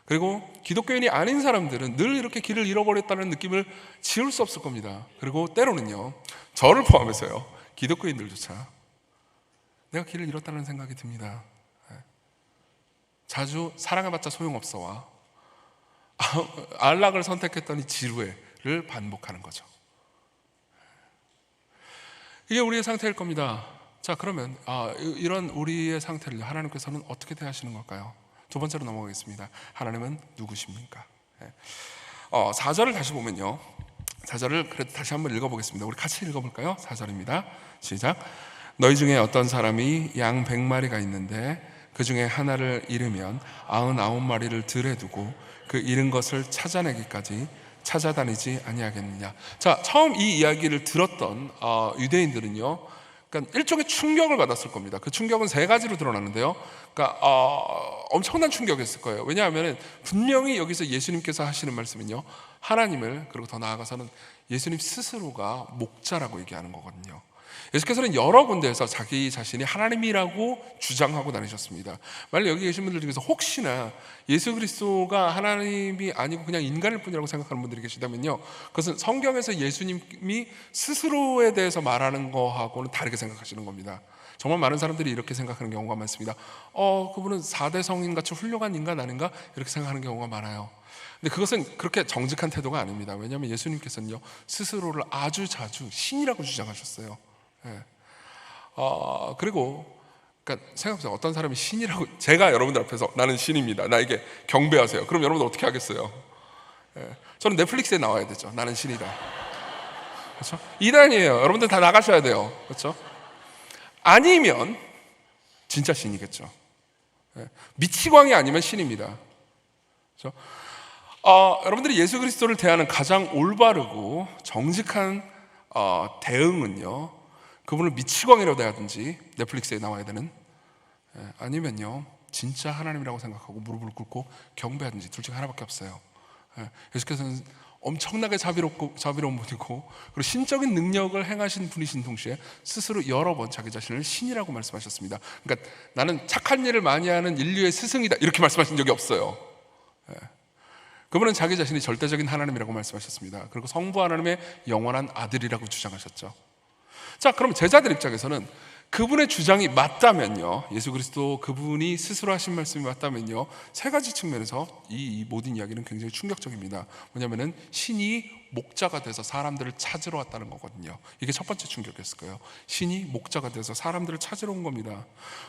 그리고 기독교인이 아닌 사람들은 늘 이렇게 길을 잃어버렸다는 느낌을 지울 수 없을 겁니다. 그리고 때로는요, 저를 포함해서요, 기독교인들조차 내가 길을 잃었다는 생각이 듭니다. 자주 사랑해봤자 소용없어와 안락을 선택했더니 지루해를 반복하는 거죠. 이게 우리의 상태일 겁니다. 자, 그러면 이런 우리의 상태를 하나님께서는 어떻게 대하시는 걸까요? 두 번째로 넘어가겠습니다. 하나님은 누구십니까? 4절을 다시 보면요, 4절을 그래도 다시 한번 읽어보겠습니다. 우리 같이 읽어볼까요? 4절입니다. 시작. 너희 중에 어떤 사람이 양 100마리가 있는데 그 중에 하나를 잃으면 99마리를 들에 두고 그 잃은 것을 찾아내기까지 찾아다니지 아니하겠느냐. 자, 처음 이 이야기를 들었던 유대인들은요, 그러니까 일종의 충격을 받았을 겁니다. 그 충격은 세 가지로 드러나는데요. 그러니까 엄청난 충격이었을 거예요. 왜냐하면 분명히 여기서 예수님께서 하시는 말씀은요, 하나님을, 그리고 더 나아가서는 예수님 스스로가 목자라고 얘기하는 거거든요. 예수께서는 여러 군데에서 자기 자신이 하나님이라고 주장하고 다니셨습니다. 만약 여기 계신 분들 중에서 혹시나 예수 그리스도가 하나님이 아니고 그냥 인간일 뿐이라고 생각하는 분들이 계시다면요, 그것은 성경에서 예수님이 스스로에 대해서 말하는 거하고는 다르게 생각하시는 겁니다. 정말 많은 사람들이 이렇게 생각하는 경우가 많습니다. 그분은 4대 성인같이 훌륭한 인간 아닌가? 이렇게 생각하는 경우가 많아요. 근데 그것은 그렇게 정직한 태도가 아닙니다. 왜냐하면 예수님께서는요, 스스로를 아주 자주 신이라고 주장하셨어요. 그리고 그러니까 생각해보세요. 어떤 사람이 신이라고, 제가 여러분들 앞에서 나는 신입니다, 나에게 경배하세요. 그럼 여러분들 어떻게 하겠어요? 저는 넷플릭스에 나와야 되죠. 나는 신이다. 그렇죠? 이단이에요. 여러분들 다 나가셔야 돼요. 그렇죠? 아니면 진짜 신이겠죠. 미치광이 아니면 신입니다. 그렇죠? 여러분들이 예수 그리스도를 대하는 가장 올바르고 정직한 대응은요, 그분을 미치광이라도 해야든지 넷플릭스에 나와야 되는, 아니면요 진짜 하나님이라고 생각하고 무릎을 꿇고 경배하든지 둘 중에 하나밖에 없어요. 예수께서는 엄청나게 자비로운 분이고 그리고 신적인 능력을 행하신 분이신 동시에 스스로 여러 번 자기 자신을 신이라고 말씀하셨습니다. 그러니까 나는 착한 일을 많이 하는 인류의 스승이다 이렇게 말씀하신 적이 없어요. 그분은 자기 자신이 절대적인 하나님이라고 말씀하셨습니다. 그리고 성부 하나님의 영원한 아들이라고 주장하셨죠. 자, 그럼 제자들 입장에서는 그분의 주장이 맞다면요, 예수 그리스도 그분이 스스로 하신 말씀이 맞다면요, 세 가지 측면에서 이 모든 이야기는 굉장히 충격적입니다. 뭐냐면은 신이 목자가 돼서 사람들을 찾으러 왔다는 거거든요. 이게 첫 번째 충격이었을 거예요. 신이 목자가 돼서 사람들을 찾으러 온 겁니다.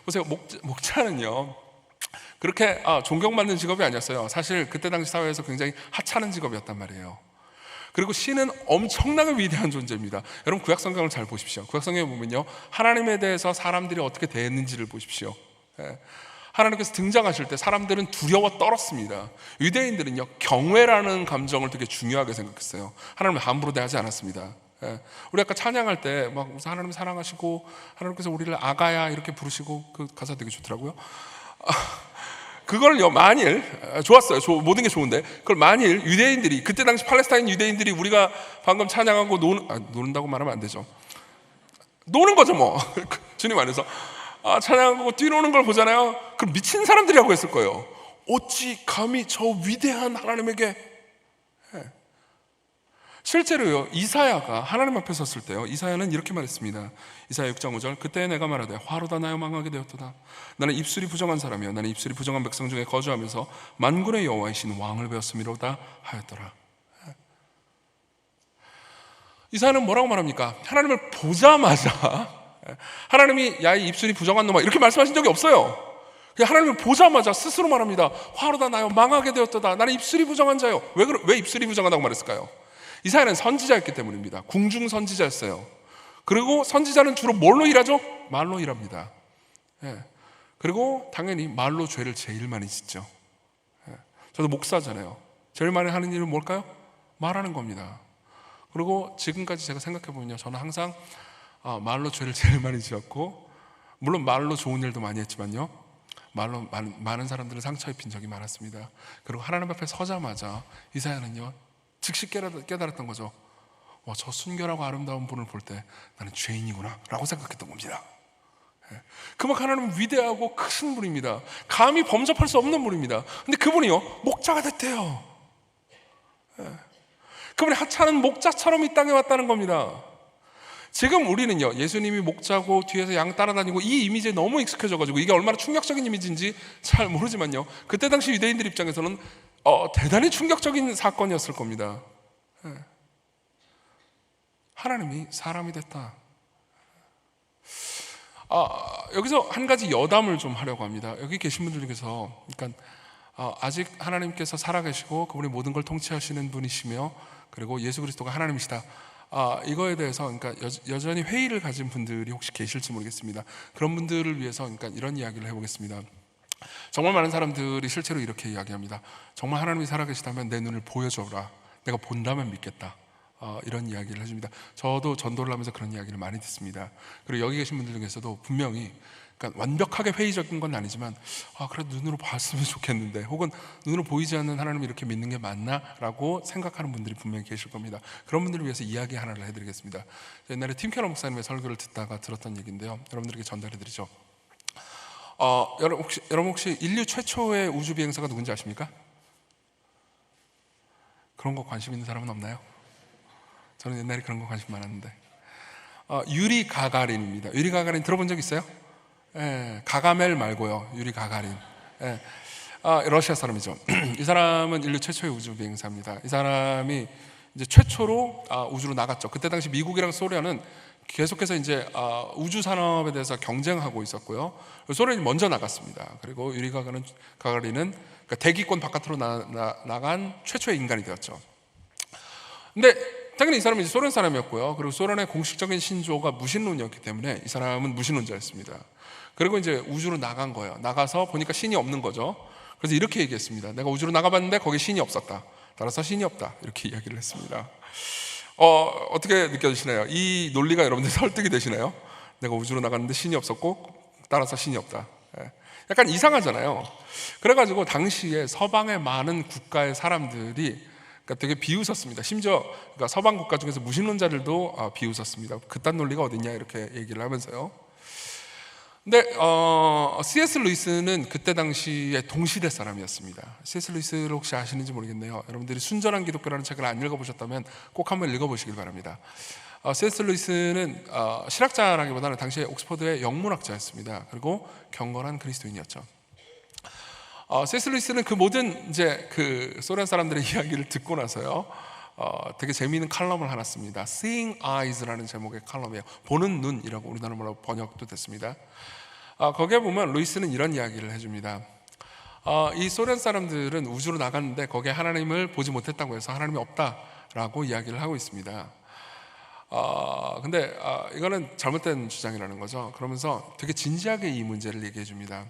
보세요, 목자는요 그렇게 존경받는 직업이 아니었어요. 사실 그때 당시 사회에서 굉장히 하찮은 직업이었단 말이에요. 그리고 신은 엄청나게 위대한 존재입니다. 여러분 구약성경을 잘 보십시오. 구약성경에 보면요 하나님에 대해서 사람들이 어떻게 대했는지를 보십시오. 하나님께서 등장하실 때 사람들은 두려워 떨었습니다. 유대인들은요 경외라는 감정을 되게 중요하게 생각했어요. 하나님을 함부로 대하지 않았습니다. 우리 아까 찬양할 때 막 하나님 사랑하시고 하나님께서 우리를 아가야 이렇게 부르시고 그 가사 되게 좋더라고요. 그걸요 만일 좋았어요. 모든 게 좋은데 그걸 만일 유대인들이 그때 당시 팔레스타인 유대인들이 우리가 방금 찬양하고 노는다고 말하면 안 되죠. 노는 거죠 뭐. 주님 안에서 찬양하고 뛰노는 걸 보잖아요. 그럼 미친 사람들이라고 했을 거예요. 어찌 감히 저 위대한 하나님에게. 실제로요 이사야가 하나님 앞에 섰을 때요 이사야는 이렇게 말했습니다. 이사야 6장 5절 그때 내가 말하되 화로다 나여 망하게 되었도다. 나는 입술이 부정한 사람이요 나는 입술이 부정한 백성 중에 거주하면서 만군의 여호와이신 왕을 배웠음이로다 하였더라. 이사야는 뭐라고 말합니까? 하나님을 보자마자 하나님이 야 이 입술이 부정한 놈아 이렇게 말씀하신 적이 없어요. 하나님을 보자마자 스스로 말합니다. 화로다 나여 망하게 되었도다. 나는 입술이 부정한 자요. 왜 입술이 부정하다고 말했을까요? 이사야는 선지자였기 때문입니다. 궁중 선지자였어요. 그리고 선지자는 주로 뭘로 일하죠? 말로 일합니다. 그리고 당연히 말로 죄를 제일 많이 짓죠. 저도 목사잖아요. 제일 많이 하는 일은 뭘까요? 말하는 겁니다. 그리고 지금까지 제가 생각해보면요 저는 항상 말로 죄를 제일 많이 지었고 물론 말로 좋은 일도 많이 했지만요 말로 많은 사람들을 상처 입힌 적이 많았습니다. 그리고 하나님 앞에 서자마자 이사야는요 즉시 깨달았던 거죠. 저 순결하고 아름다운 분을 볼 때 나는 죄인이구나 라고 생각했던 겁니다. 그만큼 하나님은 위대하고 크신 분입니다. 감히 범접할 수 없는 분입니다. 근데 그분이요 목자가 됐대요. 그분이 하찮은 목자처럼 이 땅에 왔다는 겁니다. 지금 우리는요 예수님이 목자고 뒤에서 양 따라다니고 이 이미지에 너무 익숙해져가지고 이게 얼마나 충격적인 이미지인지 잘 모르지만요 그때 당시 유대인들 입장에서는 대단히 충격적인 사건이었을 겁니다. 하나님이 사람이 됐다. 여기서 한 가지 여담을 좀 하려고 합니다. 여기 계신 분들 중에서 그러니까 아직 하나님께서 살아계시고 그분이 모든 걸 통치하시는 분이시며 그리고 예수 그리스도가 하나님이시다. 이거에 대해서 그러니까 여전히 회의를 가진 분들이 혹시 계실지 모르겠습니다. 그런 분들을 위해서 그러니까 이런 이야기를 해보겠습니다. 정말 많은 사람들이 실제로 이렇게 이야기합니다. 정말 하나님이 살아계시다면 내 눈을 보여줘라. 내가 본다면 믿겠다. 이런 이야기를 해줍니다. 저도 전도를 하면서 그런 이야기를 많이 듣습니다. 그리고 여기 계신 분들 중에서도 분명히 그러니까 완벽하게 회의적인 건 아니지만 그래도 눈으로 봤으면 좋겠는데 혹은 눈으로 보이지 않는 하나님을 이렇게 믿는 게 맞나? 라고 생각하는 분들이 분명히 계실 겁니다. 그런 분들을 위해서 이야기 하나를 해드리겠습니다. 옛날에 팀 캐러 목사님의 설교를 듣다가 들었던 얘기인데요 여러분들에게 전달해드리죠. 여러분 혹시 인류 최초의 우주 비행사가 누군지 아십니까? 그런 거 관심 있는 사람은 없나요? 저는 옛날에 그런 거 관심 많았는데 유리 가가린입니다. 유리 가가린 들어본 적 있어요? 가가멜 말고요. 유리 가가린. 러시아 사람이죠. 이 사람은 인류 최초의 우주 비행사입니다. 이 사람이 이제 최초로 우주로 나갔죠. 그때 당시 미국이랑 소련은 계속해서 이제 우주 산업에 대해서 경쟁하고 있었고요. 소련이 먼저 나갔습니다. 그리고 유리 가가린은 그러니까 대기권 바깥으로 나간 최초의 인간이 되었죠. 근데 당연히 이 사람은 이제 소련 사람이었고요. 그리고 소련의 공식적인 신조가 무신론이었기 때문에 이 사람은 무신론자였습니다. 그리고 이제 우주로 나간 거예요. 나가서 보니까 신이 없는 거죠. 그래서 이렇게 얘기했습니다. 내가 우주로 나가봤는데 거기 신이 없었다. 따라서 신이 없다. 이렇게 이야기를 했습니다. 어떻게 느껴지시나요? 이 논리가 여러분들 설득이 되시나요? 내가 우주로 나갔는데 신이 없었고 따라서 신이 없다. 예. 약간 이상하잖아요. 그래가지고 당시에 서방의 많은 국가의 사람들이 그러니까 되게 비웃었습니다. 심지어 그러니까 서방 국가 중에서 무신론자들도 비웃었습니다. 그딴 논리가 어딨냐 이렇게 얘기를 하면서요. 근데 C.S. 루이스는 그때 당시에 동시대 사람이었습니다. C.S. 루이스를 혹시 아시는지 모르겠네요. 여러분들이 순전한 기독교라는 책을 안 읽어보셨다면 꼭 한번 읽어보시길 바랍니다. C.S. 루이스는 실학자라기보다는 당시에 옥스퍼드의 영문학자였습니다. 그리고 경건한 그리스도인이었죠. C.S. 루이스는 그 모든 이제 그 소련 사람들의 이야기를 듣고 나서요, 되게 재미있는 칼럼을 하나 씁니다. Seeing Eyes라는 제목의 칼럼이에요. 보는 눈이라고 우리나라말로 번역도 됐습니다. 거기에 보면 루이스는 이런 이야기를 해줍니다. 이 소련 사람들은 우주로 나갔는데 거기에 하나님을 보지 못했다고 해서 하나님이 없다라고 이야기를 하고 있습니다. 근데 이거는 잘못된 주장이라는 거죠. 그러면서 되게 진지하게 이 문제를 얘기해 줍니다.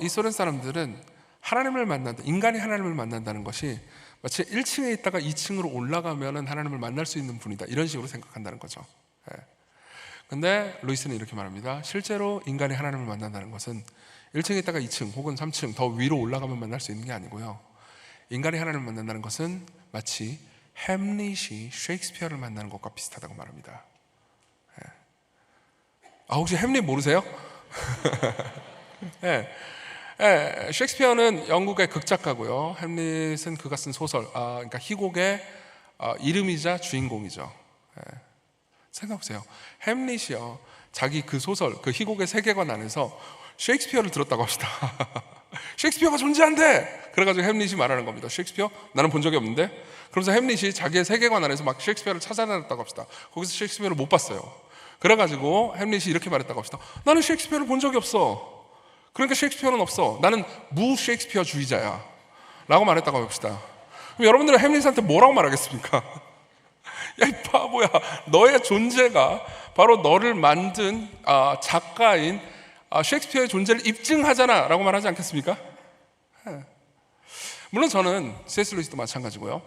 이 소련 사람들은 하나님을 만난다, 인간이 하나님을 만난다는 것이 마치 1층에 있다가 2층으로 올라가면 하나님을 만날 수 있는 분이다, 이런 식으로 생각한다는 거죠. 근데 루이스는 이렇게 말합니다. 실제로 인간이 하나님을 만난다는 것은 1층에 있다가 2층 혹은 3층 더 위로 올라가면 만날 수 있는 게 아니고요, 인간이 하나님을 만난다는 것은 마치 햄릿이 셰익스피어를 만나는 것과 비슷하다고 말합니다. 혹시 햄릿 모르세요? 셰익스피어는 영국의 극작가고요, 햄릿은 그가 쓴 소설, 그러니까 희곡의 이름이자 주인공이죠. 생각해보세요. 햄릿이요, 자기 그 소설, 그 희곡의 세계관 안에서 셰익스피어를 들었다고 합시다. 셰익스피어가 존재한대! 그래가지고 햄릿이 말하는 겁니다. 셰익스피어? 나는 본 적이 없는데? 그러면서 햄릿이 자기의 세계관 안에서 막 셰익스피어를 찾아다녔다고 합시다. 거기서 셰익스피어를 못 봤어요. 그래가지고 햄릿이 이렇게 말했다고 합시다. 나는 셰익스피어를 본 적이 없어. 그러니까 셰익스피어는 없어. 나는 무 셰익스피어 주의자야 라고 말했다고 합시다. 그럼 여러분들은 햄릿한테 뭐라고 말하겠습니까? 야, 이 바보야, 너의 존재가 바로 너를 만든 작가인 셰익스피어의 존재를 입증하잖아 라고 말하지 않겠습니까? 물론 저는 C.S. 루이스도 마찬가지고요,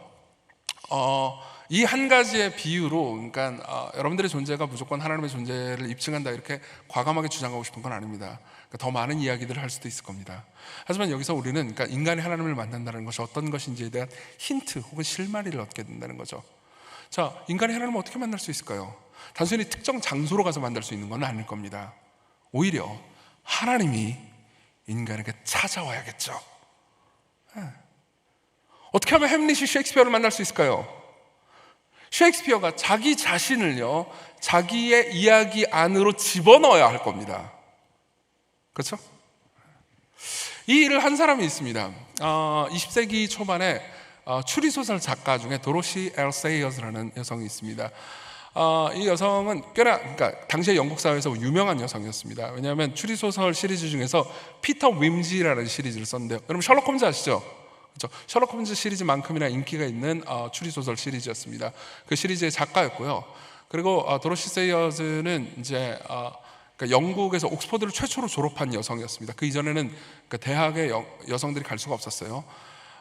이 한 가지의 비유로, 그러니까 여러분들의 존재가 무조건 하나님의 존재를 입증한다 이렇게 과감하게 주장하고 싶은 건 아닙니다. 그러니까 더 많은 이야기들을 할 수도 있을 겁니다. 하지만 여기서 우리는 그러니까 인간이 하나님을 만난다는 것이 어떤 것인지에 대한 힌트 혹은 실마리를 얻게 된다는 거죠. 자, 인간이 하나님을 어떻게 만날 수 있을까요? 단순히 특정 장소로 가서 만날 수 있는 건 아닐 겁니다. 오히려 하나님이 인간에게 찾아와야겠죠. 어떻게 하면 햄릿이 셰익스피어를 만날 수 있을까요? 셰익스피어가 자기 자신을요, 자기의 이야기 안으로 집어넣어야 할 겁니다. 그렇죠? 이 일을 한 사람이 있습니다. 20세기 초반에 추리소설 작가 중에 도로시 엘 세이어스라는 여성이 있습니다. 이 여성은 꽤나, 그러니까 당시의 영국 사회에서 유명한 여성이었습니다. 왜냐하면 추리소설 시리즈 중에서 피터 윈지라는 시리즈를 썼는데요, 여러분 셜록 홈즈 아시죠? 그렇죠? 셜록 홈즈 시리즈만큼이나 인기가 있는 추리소설 시리즈였습니다. 그 시리즈의 작가였고요. 그리고 도로시 세이어스는 이제 그러니까 영국에서 옥스퍼드를 최초로 졸업한 여성이었습니다. 그 이전에는 그 대학에 여성들이 갈 수가 없었어요.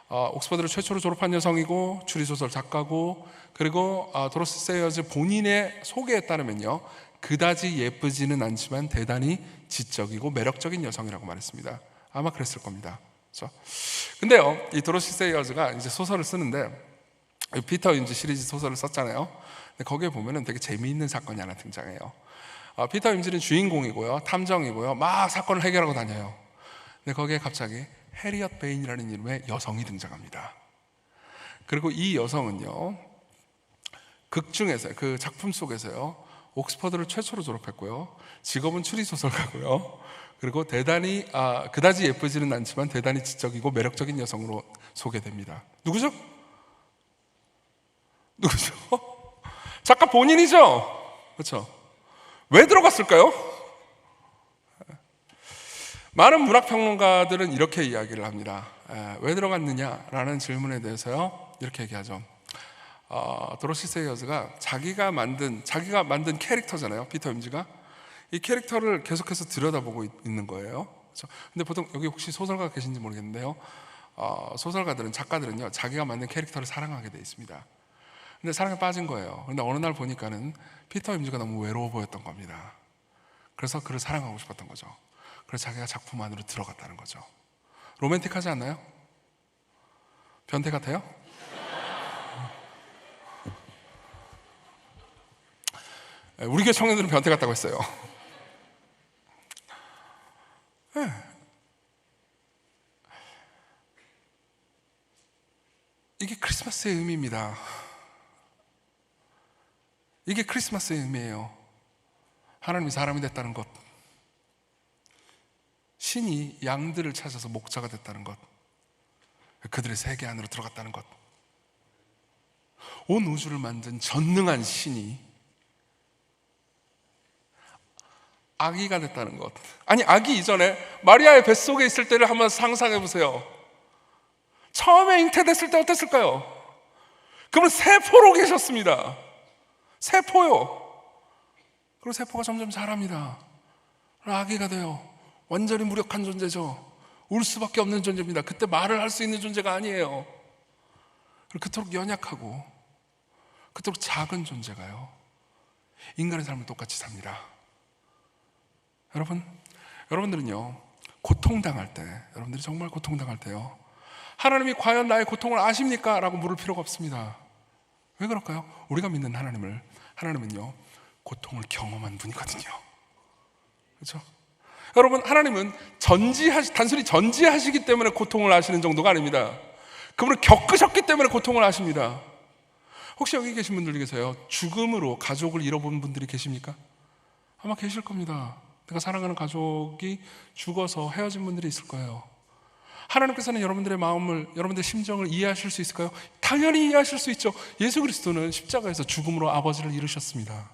옥스퍼드를 최초로 졸업한 여성이고 추리소설 작가고, 그리고 도로시 세이어스 본인의 소개에 따르면요, 그다지 예쁘지는 않지만 대단히 지적이고 매력적인 여성이라고 말했습니다. 아마 그랬을 겁니다. 그렇죠? 근데요, 이 도로시 세이어스가 이제 소설을 쓰는데, 피터 윈지 시리즈 소설을 썼잖아요. 근데 거기에 보면은 되게 재미있는 사건이 하나 등장해요. 피터 윈지는 주인공이고요, 탐정이고요, 막 사건을 해결하고 다녀요. 근데 거기에 갑자기 해리엇 베인이라는 이름의 여성이 등장합니다. 그리고 이 여성은요, 극 중에서, 그 작품 속에서요, 옥스퍼드를 최초로 졸업했고요, 직업은 추리소설가고요, 그리고 대단히 그다지 예쁘지는 않지만 대단히 지적이고 매력적인 여성으로 소개됩니다. 누구죠? 누구죠? 작가 본인이죠? 그렇죠? 왜 들어갔을까요? 많은 문학평론가들은 이렇게 이야기를 합니다. 왜 들어갔느냐라는 질문에 대해서요, 이렇게 얘기하죠. 도로시 세이어스가 자기가 만든 캐릭터잖아요, 피터 윈지가. 이 캐릭터를 계속해서 들여다보고 있는 거예요. 그렇죠? 근데 보통 여기 혹시 소설가 계신지 모르겠는데요, 소설가들은, 작가들은요, 자기가 만든 캐릭터를 사랑하게 돼 있습니다. 근데 사랑에 빠진 거예요. 근데 어느 날 보니까는 피터 임즈가 너무 외로워 보였던 겁니다. 그래서 그를 사랑하고 싶었던 거죠. 그래서 자기가 작품 안으로 들어갔다는 거죠. 로맨틱하지 않나요? 변태 같아요? 우리 교회 청년들은 변태 같다고 했어요. 네. 이게 크리스마스의 의미입니다. 이게 크리스마스의 의미예요. 하나님이 사람이 됐다는 것, 신이 양들을 찾아서 목자가 됐다는 것, 그들의 세계 안으로 들어갔다는 것, 온 우주를 만든 전능한 신이 아기가 됐다는 것. 아니, 아기 이전에 마리아의 뱃속에 있을 때를 한번 상상해 보세요. 처음에 잉태됐을 때 어땠을까요? 그러면 세포로 계셨습니다. 세포요. 그리고 세포가 점점 자랍니다. 아기가 돼요. 완전히 무력한 존재죠. 울 수밖에 없는 존재입니다. 그때 말을 할 수 있는 존재가 아니에요. 그리고 그토록 연약하고 그토록 작은 존재가요, 인간의 삶을 똑같이 삽니다. 여러분들은요, 고통당할 때, 여러분들이 정말 고통당할 때요, 하나님이 과연 나의 고통을 아십니까? 라고 물을 필요가 없습니다. 왜 그럴까요? 우리가 믿는 하나님은요, 고통을 경험한 분이거든요. 그렇죠? 여러분, 하나님은 단순히 전지하시기 때문에 고통을 아시는 정도가 아닙니다. 그분을 겪으셨기 때문에 고통을 아십니다. 혹시 여기 계신 분들 중에서요, 죽음으로 가족을 잃어본 분들이 계십니까? 아마 계실 겁니다. 내가 사랑하는 가족이 죽어서 헤어진 분들이 있을 거예요. 하나님께서는 여러분들의 마음을, 여러분들의 심정을 이해하실 수 있을까요? 당연히 이해하실 수 있죠. 예수 그리스도는 십자가에서 죽음으로 아버지를 잃으셨습니다.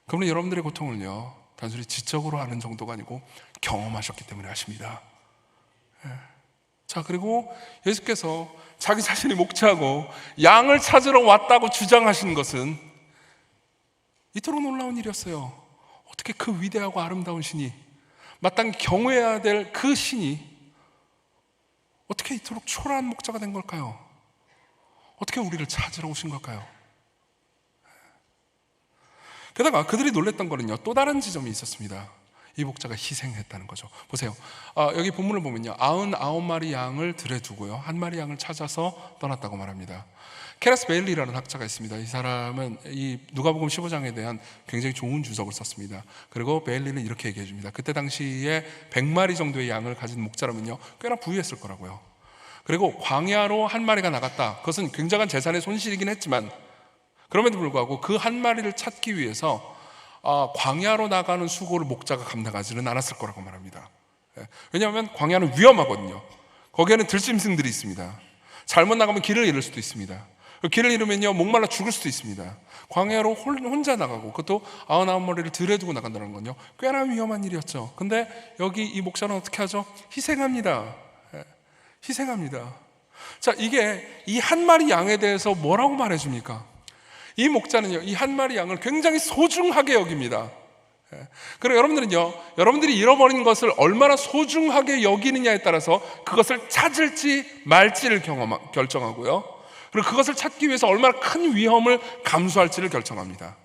그러면 여러분들의 고통을요, 단순히 지적으로 아는 정도가 아니고 경험하셨기 때문에 아십니다. 자, 그리고 예수께서 자기 자신이 목자고 양을 찾으러 왔다고 주장하시는 것은 이토록 놀라운 일이었어요. 어떻게 그 위대하고 아름다운 신이, 마땅히 경외해야 될 그 신이 어떻게 이토록 초라한 목자가 된 걸까요? 어떻게 우리를 찾으러 오신 걸까요? 게다가 그들이 놀랬던 거는요, 또 다른 지점이 있었습니다. 이 목자가 희생했다는 거죠. 보세요. 여기 본문을 보면요, 99마리 양을 들에 두고요, 한 마리 양을 찾아서 떠났다고 말합니다. 케라스 베일리라는 학자가 있습니다. 이 사람은 이 누가복음 15장에 대한 굉장히 좋은 주석을 썼습니다. 그리고 베일리는 이렇게 얘기해 줍니다. 그때 당시에 100마리 정도의 양을 가진 목자라면요, 꽤나 부유했을 거라고요. 그리고 광야로 한 마리가 나갔다. 그것은 굉장한 재산의 손실이긴 했지만, 그럼에도 불구하고 그 한 마리를 찾기 위해서 광야로 나가는 수고를 목자가 감당하지는 않았을 거라고 말합니다. 왜냐하면 광야는 위험하거든요. 거기에는 들짐승들이 있습니다. 잘못 나가면 길을 잃을 수도 있습니다. 길을 잃으면요, 목말라 죽을 수도 있습니다. 광야로 혼자 나가고, 그것도 99마리를 들에 두고 나간다는 건요, 꽤나 위험한 일이었죠. 근데 여기 이 목자는 어떻게 하죠? 희생합니다. 희생합니다. 자, 이게 이 한 마리 양에 대해서 뭐라고 말해줍니까? 이 목자는요, 이 한 마리 양을 굉장히 소중하게 여깁니다. 그리고 여러분들은요, 여러분들이 잃어버린 것을 얼마나 소중하게 여기느냐에 따라서 그것을 찾을지 말지를 결정하고요, 그리고 그것을 찾기 위해서 얼마나 큰 위험을 감수할지를 결정합니다.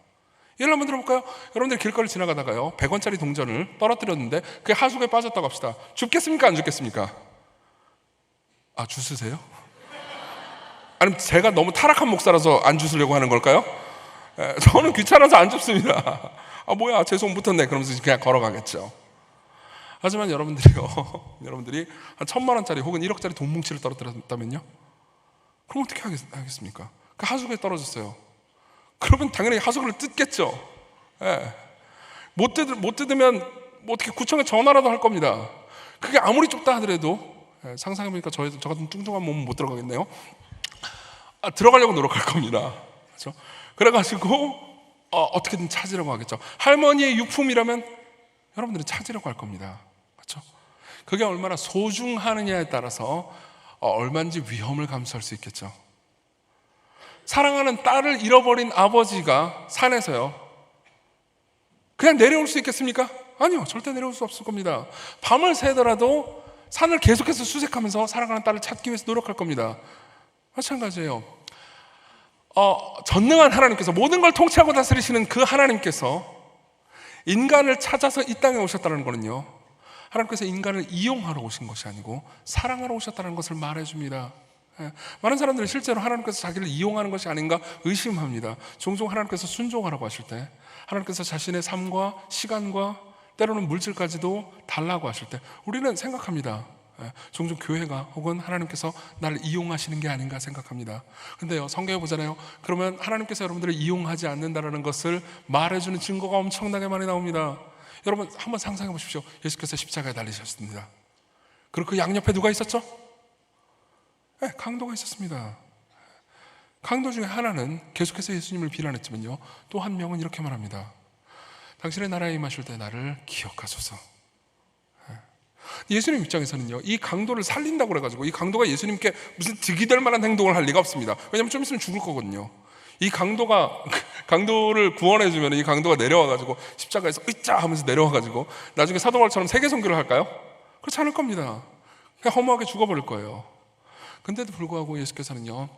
예를 한번 들어볼까요? 여러분들 길거리 지나가다가요, 100원짜리 동전을 떨어뜨렸는데 그게 하수구에 빠졌다고 합시다. 죽겠습니까? 안 죽겠습니까? 주스세요? 아니면 제가 너무 타락한 목사라서 안 주스려고 하는 걸까요? 저는 귀찮아서 안 줍습니다. 뭐야, 제 손 붙었네 그러면서 그냥 걸어가겠죠. 하지만 여러분들이 한 1,000만 원짜리 혹은 1억짜리 돈 뭉치를 떨어뜨렸다면요, 그럼 어떻게 하겠습니까? 그 하수구에 떨어졌어요. 그러면 당연히 하수구를 뜯겠죠. 못 뜯으면 뭐 어떻게 구청에 전화라도 할 겁니다. 그게 아무리 좁다 하더라도, 상상해보니까 저 같은 뚱뚱한 몸은 못 들어가겠네요. 들어가려고 노력할 겁니다. 그렇죠? 그래가지고 어떻게든 찾으려고 하겠죠. 할머니의 유품이라면 여러분들은 찾으려고 할 겁니다. 그렇죠? 그게 얼마나 소중하느냐에 따라서 얼마인지 위험을 감수할 수 있겠죠. 사랑하는 딸을 잃어버린 아버지가 산에서요, 그냥 내려올 수 있겠습니까? 아니요, 절대 내려올 수 없을 겁니다. 밤을 새더라도 산을 계속해서 수색하면서 사랑하는 딸을 찾기 위해서 노력할 겁니다. 마찬가지예요. 전능한 하나님께서, 모든 걸 통치하고 다스리시는 그 하나님께서 인간을 찾아서 이 땅에 오셨다는 거는요, 하나님께서 인간을 이용하러 오신 것이 아니고 사랑하러 오셨다는 것을 말해줍니다. 많은 사람들이 실제로 하나님께서 자기를 이용하는 것이 아닌가 의심합니다. 종종 하나님께서 순종하라고 하실 때, 하나님께서 자신의 삶과 시간과 때로는 물질까지도 달라고 하실 때 우리는 생각합니다. 종종 교회가 혹은 하나님께서 나를 이용하시는 게 아닌가 생각합니다. 근데요, 성경에 보잖아요. 그러면 하나님께서 여러분들을 이용하지 않는다는 것을 말해주는 증거가 엄청나게 많이 나옵니다. 여러분 한번 상상해 보십시오. 예수께서 십자가에 달리셨습니다. 그리고 그 양옆에 누가 있었죠? 강도가 있었습니다. 강도 중에 하나는 계속해서 예수님을 비난했지만요, 또 한 명은 이렇게 말합니다. 당신의 나라에 임하실 때 나를 기억하소서. 예수님 입장에서는요, 이 강도를 살린다고 그래가지고 이 강도가 예수님께 무슨 득이 될 만한 행동을 할 리가 없습니다. 왜냐하면 좀 있으면 죽을 거거든요. 이 강도를 구원해주면 이 강도가 내려와가지고 십자가에서 으짜 하면서 내려와가지고 나중에 사도 바울처럼 세계 선교를 할까요? 그렇지 않을 겁니다. 그냥 허무하게 죽어버릴 거예요. 근데도 불구하고 예수께서는요,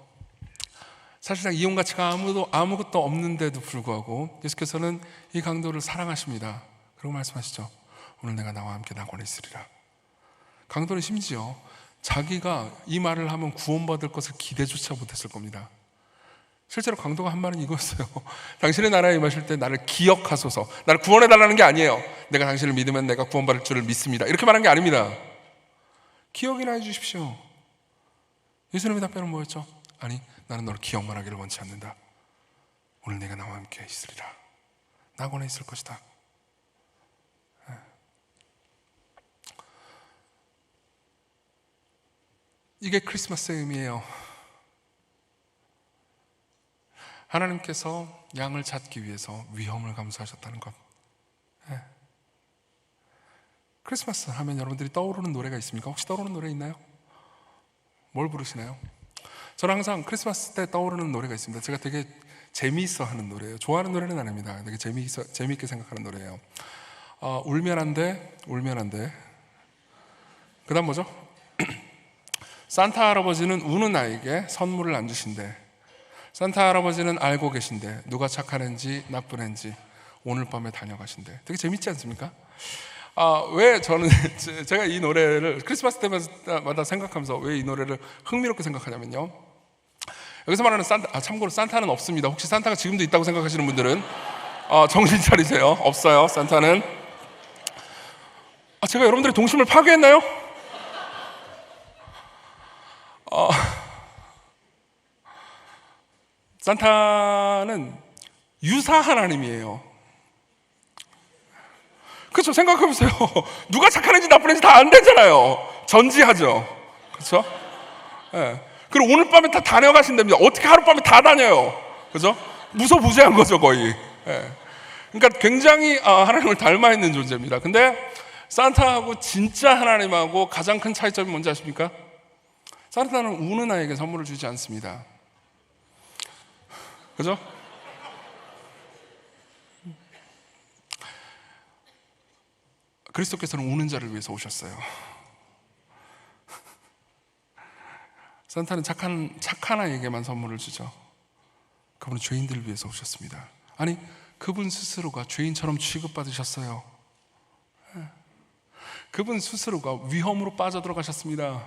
사실상 이용 가치가 아무것도 없는데도 불구하고 예수께서는 이 강도를 사랑하십니다. 그리고 말씀하시죠. 오늘 내가 나와 함께 낙원에 있으리라. 강도는 심지어 자기가 이 말을 하면 구원받을 것을 기대조차 못했을 겁니다. 실제로 강도가 한 말은 이거였어요. 당신의 나라에 임하실 때 나를 기억하소서. 나를 구원해달라는 게 아니에요. 내가 당신을 믿으면 내가 구원받을 줄을 믿습니다. 이렇게 말한 게 아닙니다. 기억이나 해주십시오. 예수님의 답변은 뭐였죠? 아니, 나는 너를 기억만 하기를 원치 않는다. 오늘 내가 나와 함께 있으리라. 낙원에 있을 것이다. 이게 크리스마스의 의미예요. 하나님께서 양을 찾기 위해서 위험을 감수하셨다는 것. 크리스마스 하면 여러분들이 떠오르는 노래가 있습니까? 혹시 떠오르는 노래 있나요? 뭘 부르시나요? 저는 항상 크리스마스 때 떠오르는 노래가 있습니다. 제가 되게 재미있어 하는 노래예요. 좋아하는 노래는 아닙니다. 되게 재미있게 생각하는 노래예요. 울면 안 돼, 울면 안 돼. 그 다음 뭐죠? 산타 할아버지는 우는 아이에게 선물을 안 주신대. 산타 할아버지는 알고 계신데 누가 착한 애인지 나쁜 애인지 오늘 밤에 다녀가신대. 되게 재밌지 않습니까? 왜 저는 제가 이 노래를 크리스마스 때마다 생각하면서 왜 이 노래를 흥미롭게 생각하냐면요, 여기서 말하는 산타, 참고로 산타는 없습니다. 혹시 산타가 지금도 있다고 생각하시는 분들은 정신 차리세요. 없어요, 산타는. 제가 여러분들의 동심을 파괴했나요? 산타는 유사 하나님이에요. 그렇죠? 생각해보세요. 누가 착한 애인지 나쁜 애인지 다 안 되잖아요. 전지하죠. 그렇죠? 네. 그리고 오늘 밤에 다 다녀가신답니다. 어떻게 하룻밤에 다 다녀요? 그렇죠? 무소부재한 거죠, 거의. 네. 그러니까 굉장히 하나님을 닮아 있는 존재입니다. 근데 산타하고 진짜 하나님하고 가장 큰 차이점이 뭔지 아십니까? 산타는 우는 아이에게 선물을 주지 않습니다. 그죠? 그리스도께서는 우는 자를 위해서 오셨어요. 산타는 착한 아이에게만 선물을 주죠. 그분은 죄인들을 위해서 오셨습니다. 아니, 그분 스스로가 죄인처럼 취급받으셨어요. 그분 스스로가 위험으로 빠져들어가셨습니다.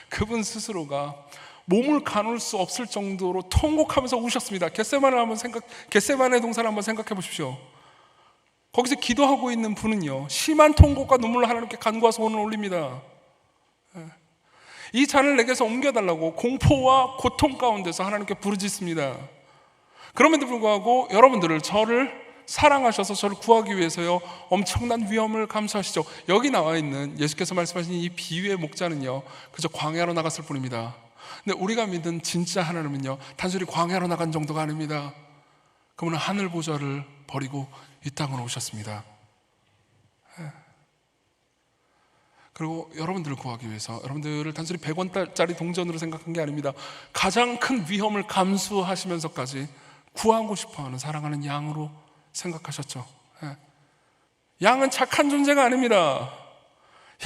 그분 스스로가 몸을 가눌 수 없을 정도로 통곡하면서 우셨습니다. 겟세마네 동산을 한번 생각해 보십시오. 거기서 기도하고 있는 분은요, 심한 통곡과 눈물로 하나님께 간구와 소원을 올립니다. 이 잔을 내게서 옮겨달라고 공포와 고통 가운데서 하나님께 부르짖습니다. 그럼에도 불구하고 여러분들을, 저를 사랑하셔서 저를 구하기 위해서요, 엄청난 위험을 감수하시죠. 여기 나와 있는 예수께서 말씀하신 이 비유의 목자는요, 그저 광야로 나갔을 뿐입니다. 근데 우리가 믿는 진짜 하나님은요, 단순히 광야로 나간 정도가 아닙니다. 그분은 하늘 보좌를 버리고 이 땅으로 오셨습니다. 그리고 여러분들을 구하기 위해서, 여러분들을 단순히 100원짜리 동전으로 생각한 게 아닙니다. 가장 큰 위험을 감수하시면서까지 구하고 싶어하는 사랑하는 양으로 생각하셨죠. 양은 착한 존재가 아닙니다.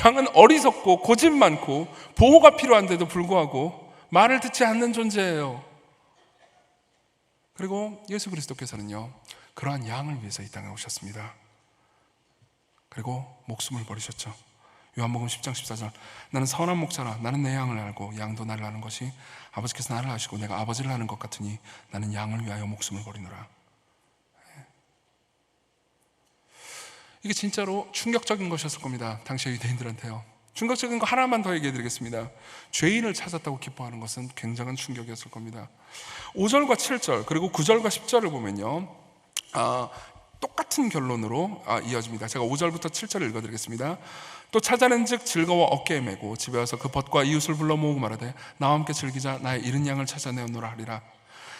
양은 어리석고 고집 많고 보호가 필요한데도 불구하고 말을 듣지 않는 존재예요. 그리고 예수 그리스도께서는요, 그러한 양을 위해서 이 땅에 오셨습니다. 그리고 목숨을 버리셨죠. 요한복음 10장 14절, 나는 선한 목자라. 나는 내 양을 알고 양도 나를 아는 것이 아버지께서 나를 아시고 내가 아버지를 아는 것 같으니 나는 양을 위하여 목숨을 버리노라. 이게 진짜로 충격적인 것이었을 겁니다. 당시 유대인들한테요. 충격적인 거 하나만 더 얘기해 드리겠습니다. 죄인을 찾았다고 기뻐하는 것은 굉장한 충격이었을 겁니다. 5절과 7절 그리고 9절과 10절을 보면요, 똑같은 결론으로 이어집니다. 제가 5절부터 7절을 읽어드리겠습니다. 또 찾아낸 즉 즐거워 어깨에 메고 집에 와서 그 벗과 이웃을 불러 모으고 말하되 나와 함께 즐기자. 나의 잃은 양을 찾아내었노라 하리라.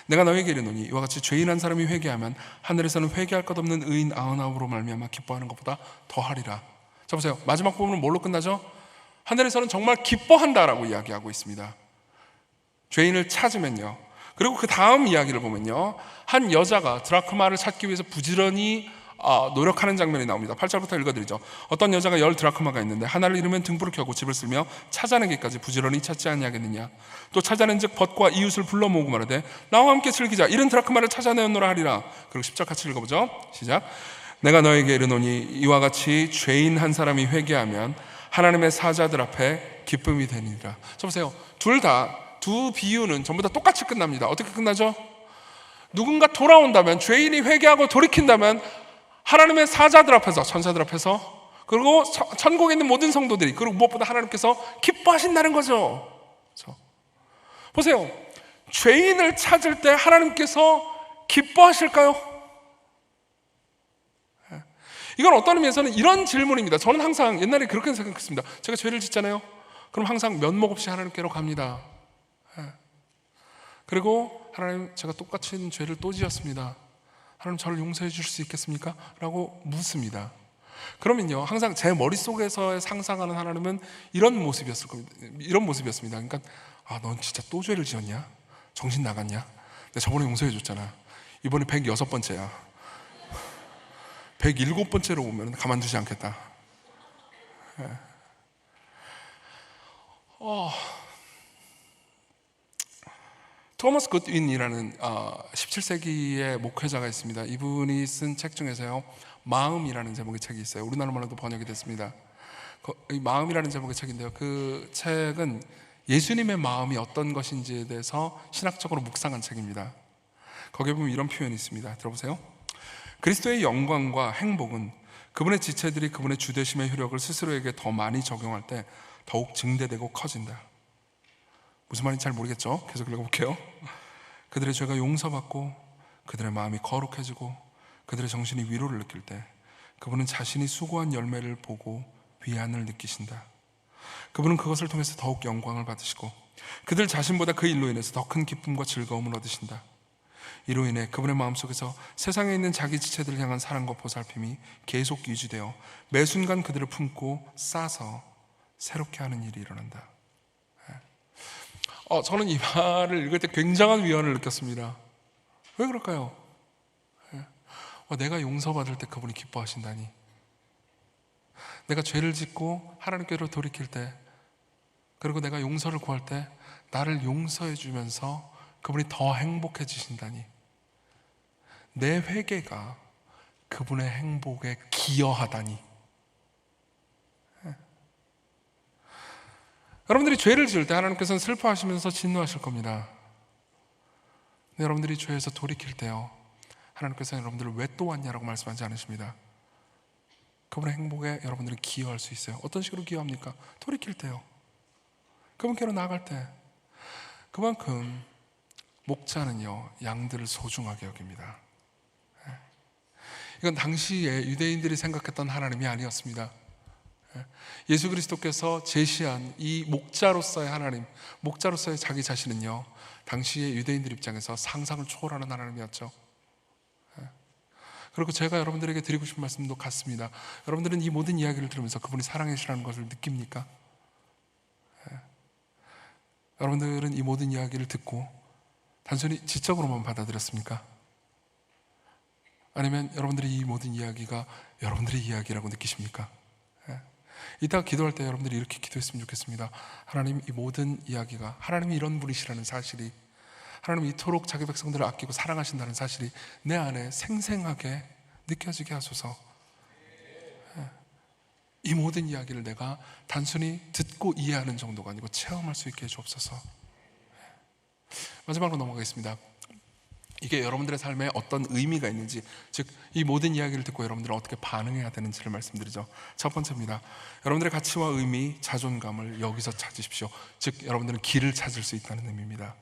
내가 너에게 이르노니 이와 같이 죄인 한 사람이 회개하면 하늘에서는 회개할 것 없는 의인 99으로 말미암아 기뻐하는 것보다 더하리라. 자 보세요. 마지막 부분은 뭘로 끝나죠? 하늘에서는 정말 기뻐한다라고 이야기하고 있습니다. 죄인을 찾으면요. 그리고 그 다음 이야기를 보면요, 한 여자가 드라크마를 찾기 위해서 부지런히 노력하는 장면이 나옵니다. 8절부터 읽어드리죠. 어떤 여자가 10 드라크마가 있는데 하나를 잃으면 등불을 켜고 집을 쓸며 찾아내기까지 부지런히 찾지 아니하겠느냐. 또 찾아낸 즉 벗과 이웃을 불러 모으고 말하되 나와 함께 즐기자. 70 드라크마를 찾아내었노라 하리라. 그리고 10절 같이 읽어보죠. 시작. 내가 너에게 이르노니 이와 같이 죄인 한 사람이 회개하면 하나님의 사자들 앞에 기쁨이 되니라. 자 보세요. 두 비유는 전부 다 똑같이 끝납니다. 어떻게 끝나죠? 누군가 돌아온다면, 죄인이 회개하고 돌이킨다면 하나님의 사자들 앞에서, 천사들 앞에서, 그리고 천국에 있는 모든 성도들이, 그리고 무엇보다 하나님께서 기뻐하신다는 거죠. 그렇죠? 보세요. 죄인을 찾을 때 하나님께서 기뻐하실까요? 이건 어떤 의미에서는 이런 질문입니다. 저는 항상 옛날에 그렇게 생각했습니다. 제가 죄를 짓잖아요. 그럼 항상 면목 없이 하나님께로 갑니다. 그리고 하나님, 제가 똑같은 죄를 또 지었습니다. 하나님, 저를 용서해 주실 수 있겠습니까? 라고 묻습니다. 그러면요, 항상 제 머릿속에서 상상하는 하나님은 이런 모습이었습니다. 그러니까 넌 진짜 또 죄를 지었냐? 정신 나갔냐? 내가 저번에 용서해 줬잖아. 이번에 106번째야. 107번째로 오면 가만두지 않겠다. 토머스 굿윈이라는 17세기의 목회자가 있습니다. 이분이 쓴 책 중에서요, 마음이라는 제목의 책이 있어요. 우리나라 말로도 번역이 됐습니다. 이 마음이라는 제목의 책인데요, 그 책은 예수님의 마음이 어떤 것인지에 대해서 신학적으로 묵상한 책입니다. 거기에 보면 이런 표현이 있습니다. 들어보세요. 그리스도의 영광과 행복은 그분의 지체들이 그분의 주되심의 효력을 스스로에게 더 많이 적용할 때 더욱 증대되고 커진다. 무슨 말인지 잘 모르겠죠? 계속 읽어볼게요. 그들의 죄가 용서받고 그들의 마음이 거룩해지고 그들의 정신이 위로를 느낄 때 그분은 자신이 수고한 열매를 보고 위안을 느끼신다. 그분은 그것을 통해서 더욱 영광을 받으시고 그들 자신보다 그 일로 인해서 더 큰 기쁨과 즐거움을 얻으신다. 이로 인해 그분의 마음속에서 세상에 있는 자기 지체들을 향한 사랑과 보살핌이 계속 유지되어 매 순간 그들을 품고 싸서 새롭게 하는 일이 일어난다. 저는 이 말을 읽을 때 굉장한 위안을 느꼈습니다. 왜 그럴까요? 내가 용서받을 때 그분이 기뻐하신다니. 내가 죄를 짓고 하나님께로 돌이킬 때, 그리고 내가 용서를 구할 때 나를 용서해 주면서 그분이 더 행복해지신다니. 내 회개가 그분의 행복에 기여하다니. 여러분들이 죄를 지을 때 하나님께서는 슬퍼하시면서 진노하실 겁니다. 근데 여러분들이 죄에서 돌이킬 때요, 하나님께서는 여러분들을 왜 또 왔냐라고 말씀하지 않으십니다. 그분의 행복에 여러분들이 기여할 수 있어요. 어떤 식으로 기여합니까? 돌이킬 때요, 그분께로 나아갈 때. 그만큼 목자는요, 양들을 소중하게 여깁니다. 이건 당시에 유대인들이 생각했던 하나님이 아니었습니다. 예수 그리스도께서 제시한 이 목자로서의 하나님, 목자로서의 자기 자신은요, 당시의 유대인들 입장에서 상상을 초월하는 하나님이었죠. 그리고 제가 여러분들에게 드리고 싶은 말씀도 같습니다. 여러분들은 이 모든 이야기를 들으면서 그분이 사랑이시라는 것을 느낍니까? 여러분들은 이 모든 이야기를 듣고 단순히 지적으로만 받아들였습니까? 아니면 여러분들이 이 모든 이야기가 여러분들의 이야기라고 느끼십니까? 이따가 기도할 때 여러분들이 이렇게 기도했으면 좋겠습니다. 하나님, 이 모든 이야기가 하나님이 이런 분이시라는 사실이, 하나님 이토록 자기 백성들을 아끼고 사랑하신다는 사실이 내 안에 생생하게 느껴지게 하소서. 이 모든 이야기를 내가 단순히 듣고 이해하는 정도가 아니고 체험할 수 있게 해주옵소서. 마지막으로 넘어가겠습니다. 이게 여러분들의 삶에 어떤 의미가 있는지, 즉 이 모든 이야기를 듣고 여러분들은 어떻게 반응해야 되는지를 말씀드리죠. 첫 번째입니다. 여러분들의 가치와 의미, 자존감을 여기서 찾으십시오. 즉 여러분들은 길을 찾을 수 있다는 의미입니다.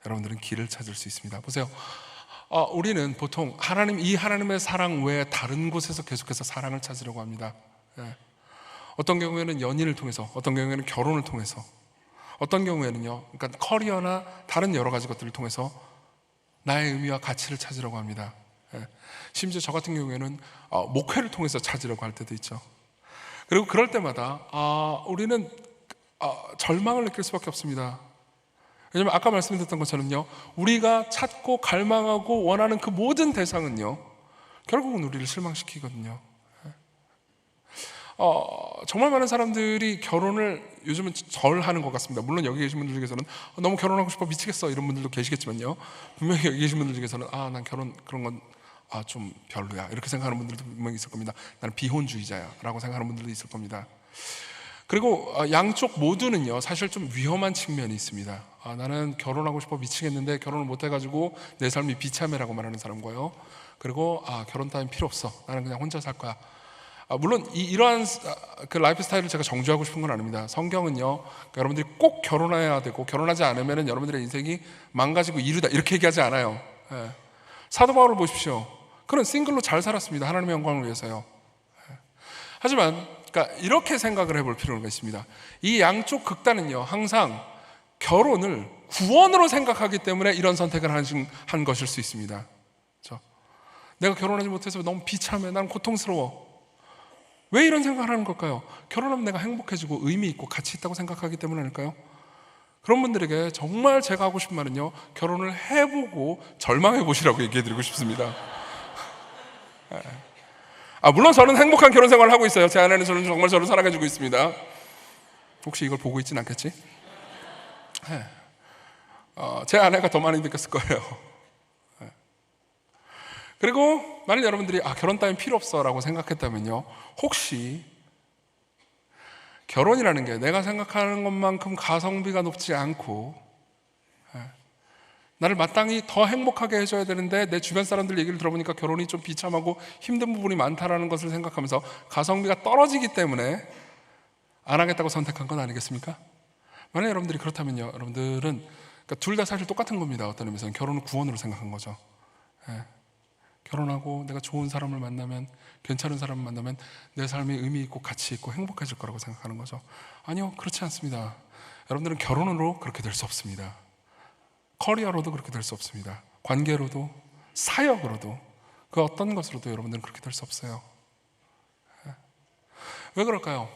여러분들은 길을 찾을 수 있습니다. 보세요. 우리는 보통 이 하나님의 사랑 외에 다른 곳에서 계속해서 사랑을 찾으려고 합니다. 어떤 경우에는 연인을 통해서, 어떤 경우에는 결혼을 통해서, 어떤 경우에는요, 그러니까 커리어나 다른 여러 가지 것들을 통해서 나의 의미와 가치를 찾으려고 합니다. 심지어 저 같은 경우에는 목회를 통해서 찾으려고 할 때도 있죠. 그리고 그럴 때마다 우리는 절망을 느낄 수밖에 없습니다. 왜냐하면 아까 말씀드렸던 것처럼요, 우리가 찾고 갈망하고 원하는 그 모든 대상은요, 결국은 우리를 실망시키거든요. 정말 많은 사람들이 결혼을 요즘은 덜 하는 것 같습니다. 물론 여기 계신 분들 중에서는 너무 결혼하고 싶어 미치겠어 이런 분들도 계시겠지만요, 분명히 여기 계신 분들 중에서는 난 결혼 그런 건 좀 별로야 이렇게 생각하는 분들도 분명히 있을 겁니다. 나는 비혼주의자야 라고 생각하는 분들도 있을 겁니다. 그리고 양쪽 모두는요, 사실 좀 위험한 측면이 있습니다. 나는 결혼하고 싶어 미치겠는데 결혼을 못 해가지고 내 삶이 비참해라고 말하는 사람과요, 그리고 결혼 따윈 필요 없어, 나는 그냥 혼자 살 거야. 물론 이러한 그 라이프 스타일을 제가 정죄하고 싶은 건 아닙니다. 성경은요, 그러니까 여러분들이 꼭 결혼해야 되고 결혼하지 않으면 여러분들의 인생이 망가지고 이르다 이렇게 얘기하지 않아요. 사도 바울을 보십시오. 그는 싱글로 잘 살았습니다. 하나님의 영광을 위해서요. 하지만 그러니까 이렇게 생각을 해볼 필요가 있습니다. 이 양쪽 극단은요, 항상 결혼을 구원으로 생각하기 때문에 이런 선택을 한 것일 수 있습니다. 그렇죠? 내가 결혼하지 못해서 너무 비참해, 난 고통스러워. 왜 이런 생각을 하는 걸까요? 결혼하면 내가 행복해지고 의미 있고 가치 있다고 생각하기 때문 아닐까요? 그런 분들에게 정말 제가 하고 싶은 말은요, 결혼을 해보고 절망해 보시라고 얘기해드리고 싶습니다. 물론 저는 행복한 결혼 생활을 하고 있어요. 제 아내는 정말 저를 사랑해주고 있습니다. 혹시 이걸 보고 있진 않겠지? 제 아내가 더 많이 느꼈을 거예요. 그리고 만약 여러분들이 결혼 따윈 필요 없어 라고 생각했다면요, 혹시 결혼이라는 게 내가 생각하는 것만큼 가성비가 높지 않고 나를 마땅히 더 행복하게 해줘야 되는데 내 주변 사람들 얘기를 들어보니까 결혼이 좀 비참하고 힘든 부분이 많다라는 것을 생각하면서 가성비가 떨어지기 때문에 안 하겠다고 선택한 건 아니겠습니까? 만약 여러분들이 그렇다면요, 여러분들은 그러니까 둘 다 사실 똑같은 겁니다. 어떤 의미에서는 결혼을 구원으로 생각한 거죠. 결혼하고 내가 좋은 사람을 만나면, 괜찮은 사람을 만나면 내 삶이 의미 있고 가치 있고 행복해질 거라고 생각하는 거죠. 아니요, 그렇지 않습니다. 여러분들은 결혼으로 그렇게 될 수 없습니다. 커리어로도 그렇게 될 수 없습니다. 관계로도, 사역으로도, 그 어떤 것으로도 여러분들은 그렇게 될 수 없어요. 왜 그럴까요?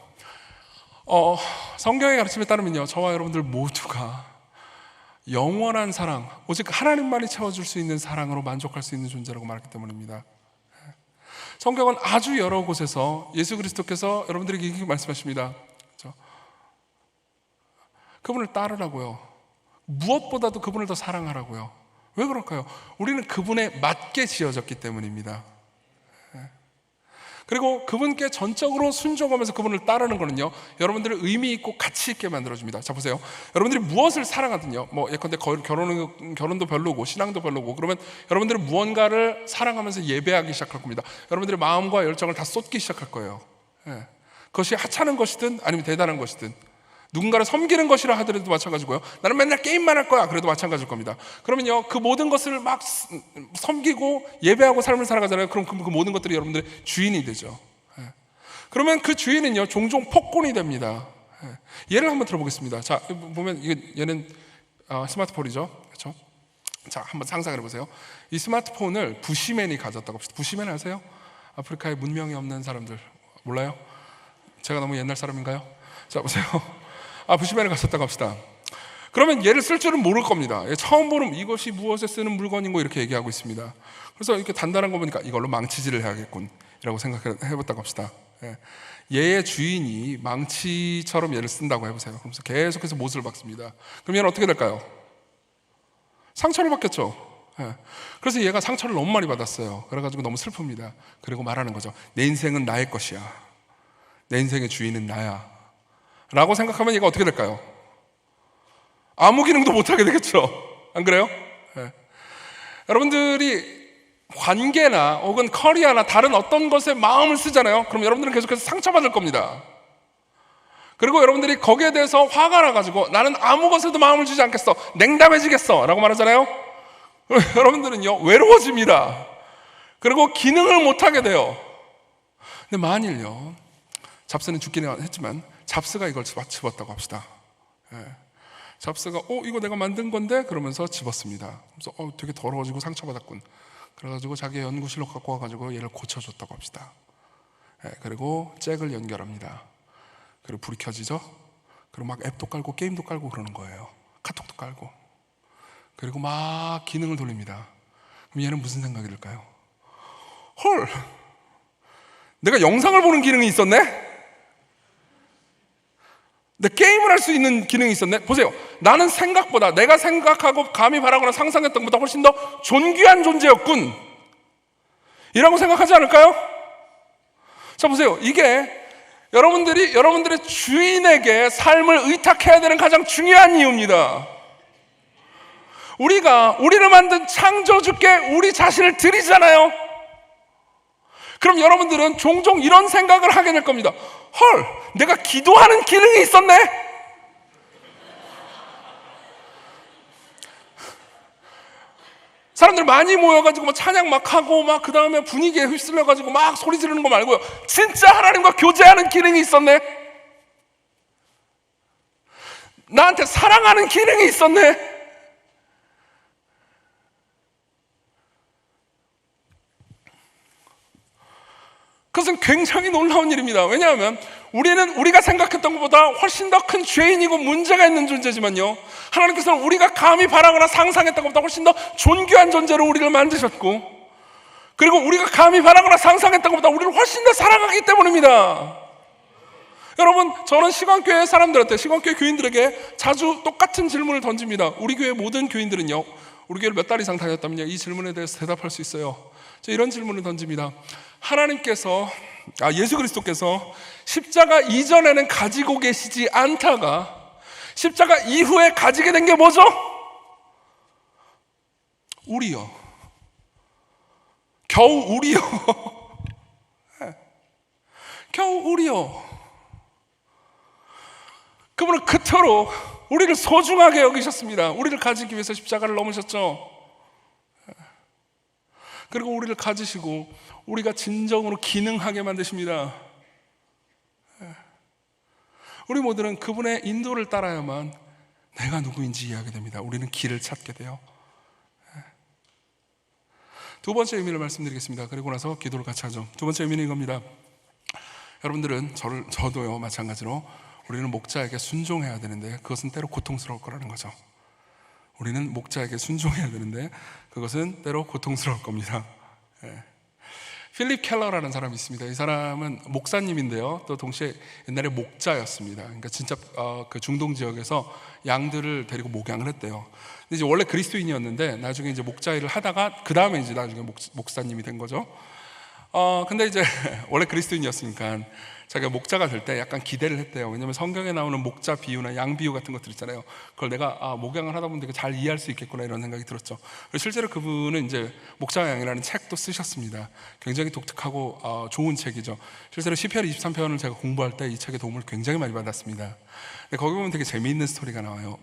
성경의 가르침에 따르면요, 저와 여러분들 모두가 영원한 사랑, 오직 하나님만이 채워줄 수 있는 사랑으로 만족할 수 있는 존재라고 말했기 때문입니다. 성경은 아주 여러 곳에서 예수 그리스도께서 여러분들에게 이렇게 말씀하십니다. 그렇죠? 그분을 따르라고요. 무엇보다도 그분을 더 사랑하라고요. 왜 그럴까요? 우리는 그분에 맞게 지어졌기 때문입니다. 그리고 그분께 전적으로 순종하면서 그분을 따르는 거는요, 여러분들을 의미 있고 가치 있게 만들어줍니다. 자, 보세요. 여러분들이 무엇을 사랑하든요, 예컨대 결혼도 별로고 신앙도 별로고, 그러면 여러분들은 무언가를 사랑하면서 예배하기 시작할 겁니다. 여러분들의 마음과 열정을 다 쏟기 시작할 거예요. 그것이 하찮은 것이든 아니면 대단한 것이든, 누군가를 섬기는 것이라 하더라도 마찬가지고요, 나는 맨날 게임만 할 거야 그래도 마찬가지일 겁니다. 그러면요, 그 모든 것을 막 섬기고 예배하고 삶을 살아가잖아요. 그럼 그 모든 것들이 여러분들의 주인이 되죠. 그러면 그 주인은요, 종종 폭군이 됩니다. 예를 한번 들어보겠습니다. 자, 보면 얘는 스마트폰이죠, 그렇죠? 자, 한번 상상해 보세요. 이 스마트폰을 부시맨이 가졌다고 합시다. 부시맨 아세요? 아프리카에 문명이 없는 사람들 몰라요? 제가 너무 옛날 사람인가요? 자, 보세요. 부시맨을 가졌다고 합시다. 그러면 얘를 쓸 줄은 모를 겁니다. 처음 보는 이것이 무엇에 쓰는 물건인고 이렇게 얘기하고 있습니다. 그래서 이렇게 단단한 거 보니까 이걸로 망치질을 해야겠군 이라고 생각해봤다고 합시다. 예. 얘의 주인이 망치처럼 얘를 쓴다고 해보세요. 그러면서 계속해서 못을 박습니다. 그럼 얘는 어떻게 될까요? 상처를 받겠죠. 예. 그래서 얘가 상처를 너무 많이 받았어요. 그래가지고 너무 슬픕니다. 그리고 말하는 거죠. 내 인생은 나의 것이야. 내 인생의 주인은 나야. 라고 생각하면 얘가 어떻게 될까요? 아무 기능도 못하게 되겠죠. 안 그래요? 예. 여러분들이 관계나 혹은 커리어나 다른 어떤 것에 마음을 쓰잖아요. 그럼 여러분들은 계속해서 상처받을 겁니다. 그리고 여러분들이 거기에 대해서 화가 나가지고 나는 아무 것에도 마음을 주지 않겠어, 냉담해지겠어 라고 말하잖아요. 여러분들은요 외로워집니다. 그리고 기능을 못하게 돼요. 근데 만일요, 잡스는 죽기는 했지만 잡스가 이걸 집었다고 합시다. 예. 잡스가 이거 내가 만든 건데 그러면서 집었습니다. 그래서 되게 더러워지고 상처받았군. 그래가지고 자기 연구실로 갖고 와가지고 얘를 고쳐줬다고 합시다. 예. 그리고 잭을 연결합니다. 그리고 불이 켜지죠. 그리고 막 앱도 깔고 게임도 깔고 그러는 거예요. 카톡도 깔고. 그리고 막 기능을 돌립니다. 그럼 얘는 무슨 생각이 들까요? 헐, 내가 영상을 보는 기능이 있었네? 내 게임을 할 수 있는 기능이 있었네? 보세요. 나는 생각보다, 내가 생각하고 감히 바라거나 상상했던 것보다 훨씬 더 존귀한 존재였군. 이라고 생각하지 않을까요? 자, 보세요. 이게 여러분들이 여러분들의 주인에게 삶을 의탁해야 되는 가장 중요한 이유입니다. 우리를 만든 창조주께 우리 자신을 드리잖아요. 그럼 여러분들은 종종 이런 생각을 하게 될 겁니다. 헐, 내가 기도하는 기능이 있었네? 사람들 많이 모여가지고 막 찬양 막 하고 막 그 다음에 분위기에 휩쓸려가지고 막 소리 지르는 거 말고요, 진짜 하나님과 교제하는 기능이 있었네? 나한테 사랑하는 기능이 있었네? 그것은 굉장히 놀라운 일입니다. 왜냐하면 우리는 우리가 생각했던 것보다 훨씬 더 큰 죄인이고 문제가 있는 존재지만요, 하나님께서는 우리가 감히 바라거나 상상했던 것보다 훨씬 더 존귀한 존재로 우리를 만드셨고, 그리고 우리가 감히 바라거나 상상했던 것보다 우리를 훨씬 더 사랑하기 때문입니다. 여러분, 저는 시광교회 사람들한테, 시광교회 교인들에게 자주 똑같은 질문을 던집니다. 우리 교회 모든 교인들은요, 우리 교회를 몇 달 이상 다녔다면요, 이 질문에 대해서 대답할 수 있어요. 이런 질문을 던집니다. 예수 그리스도께서 십자가 이전에는 가지고 계시지 않다가 십자가 이후에 가지게 된 게 뭐죠? 우리요. 겨우 우리요. 겨우 우리요. 그분은 그토록 우리를 소중하게 여기셨습니다. 우리를 가지기 위해서 십자가를 넘으셨죠. 그리고 우리를 가지시고 우리가 진정으로 기능하게 만드십니다. 우리 모두는 그분의 인도를 따라야만 내가 누구인지 이해하게 됩니다. 우리는 길을 찾게 돼요. 두 번째 의미를 말씀드리겠습니다. 그리고 나서 기도를 같이 하죠. 두 번째 의미는 이겁니다. 여러분들은 저도요 마찬가지로 우리는 목자에게 순종해야 되는데 그것은 때로 고통스러울 거라는 거죠. 우리는 목자에게 순종해야 되는데 그것은 때로 고통스러울 겁니다. 필립 켈러라는 사람이 있습니다. 이 사람은 목사님인데요, 또 동시에 옛날에 목자였습니다. 그러니까 진짜 그 중동 지역에서 양들을 데리고 목양을 했대요. 근데 이제 원래 그리스도인이었는데 나중에 이제 목자 일을 하다가 그 다음에 이제 나중에 목사님이 된 거죠. 근데 이제 원래 그리스도인이었으니까 자기가 목자가 될 때 약간 기대를 했대요. 왜냐하면 성경에 나오는 목자 비유나 양 비유 같은 것들 있잖아요. 그걸 내가 목양을 하다 보면 되게 잘 이해할 수 있겠구나 이런 생각이 들었죠. 실제로 그분은 이제 목자와 양이라는 책도 쓰셨습니다. 굉장히 독특하고 좋은 책이죠. 실제로 시편 23편을 제가 공부할 때 이 책의 도움을 굉장히 많이 받았습니다. 근데 거기 보면 되게 재미있는 스토리가 나와요.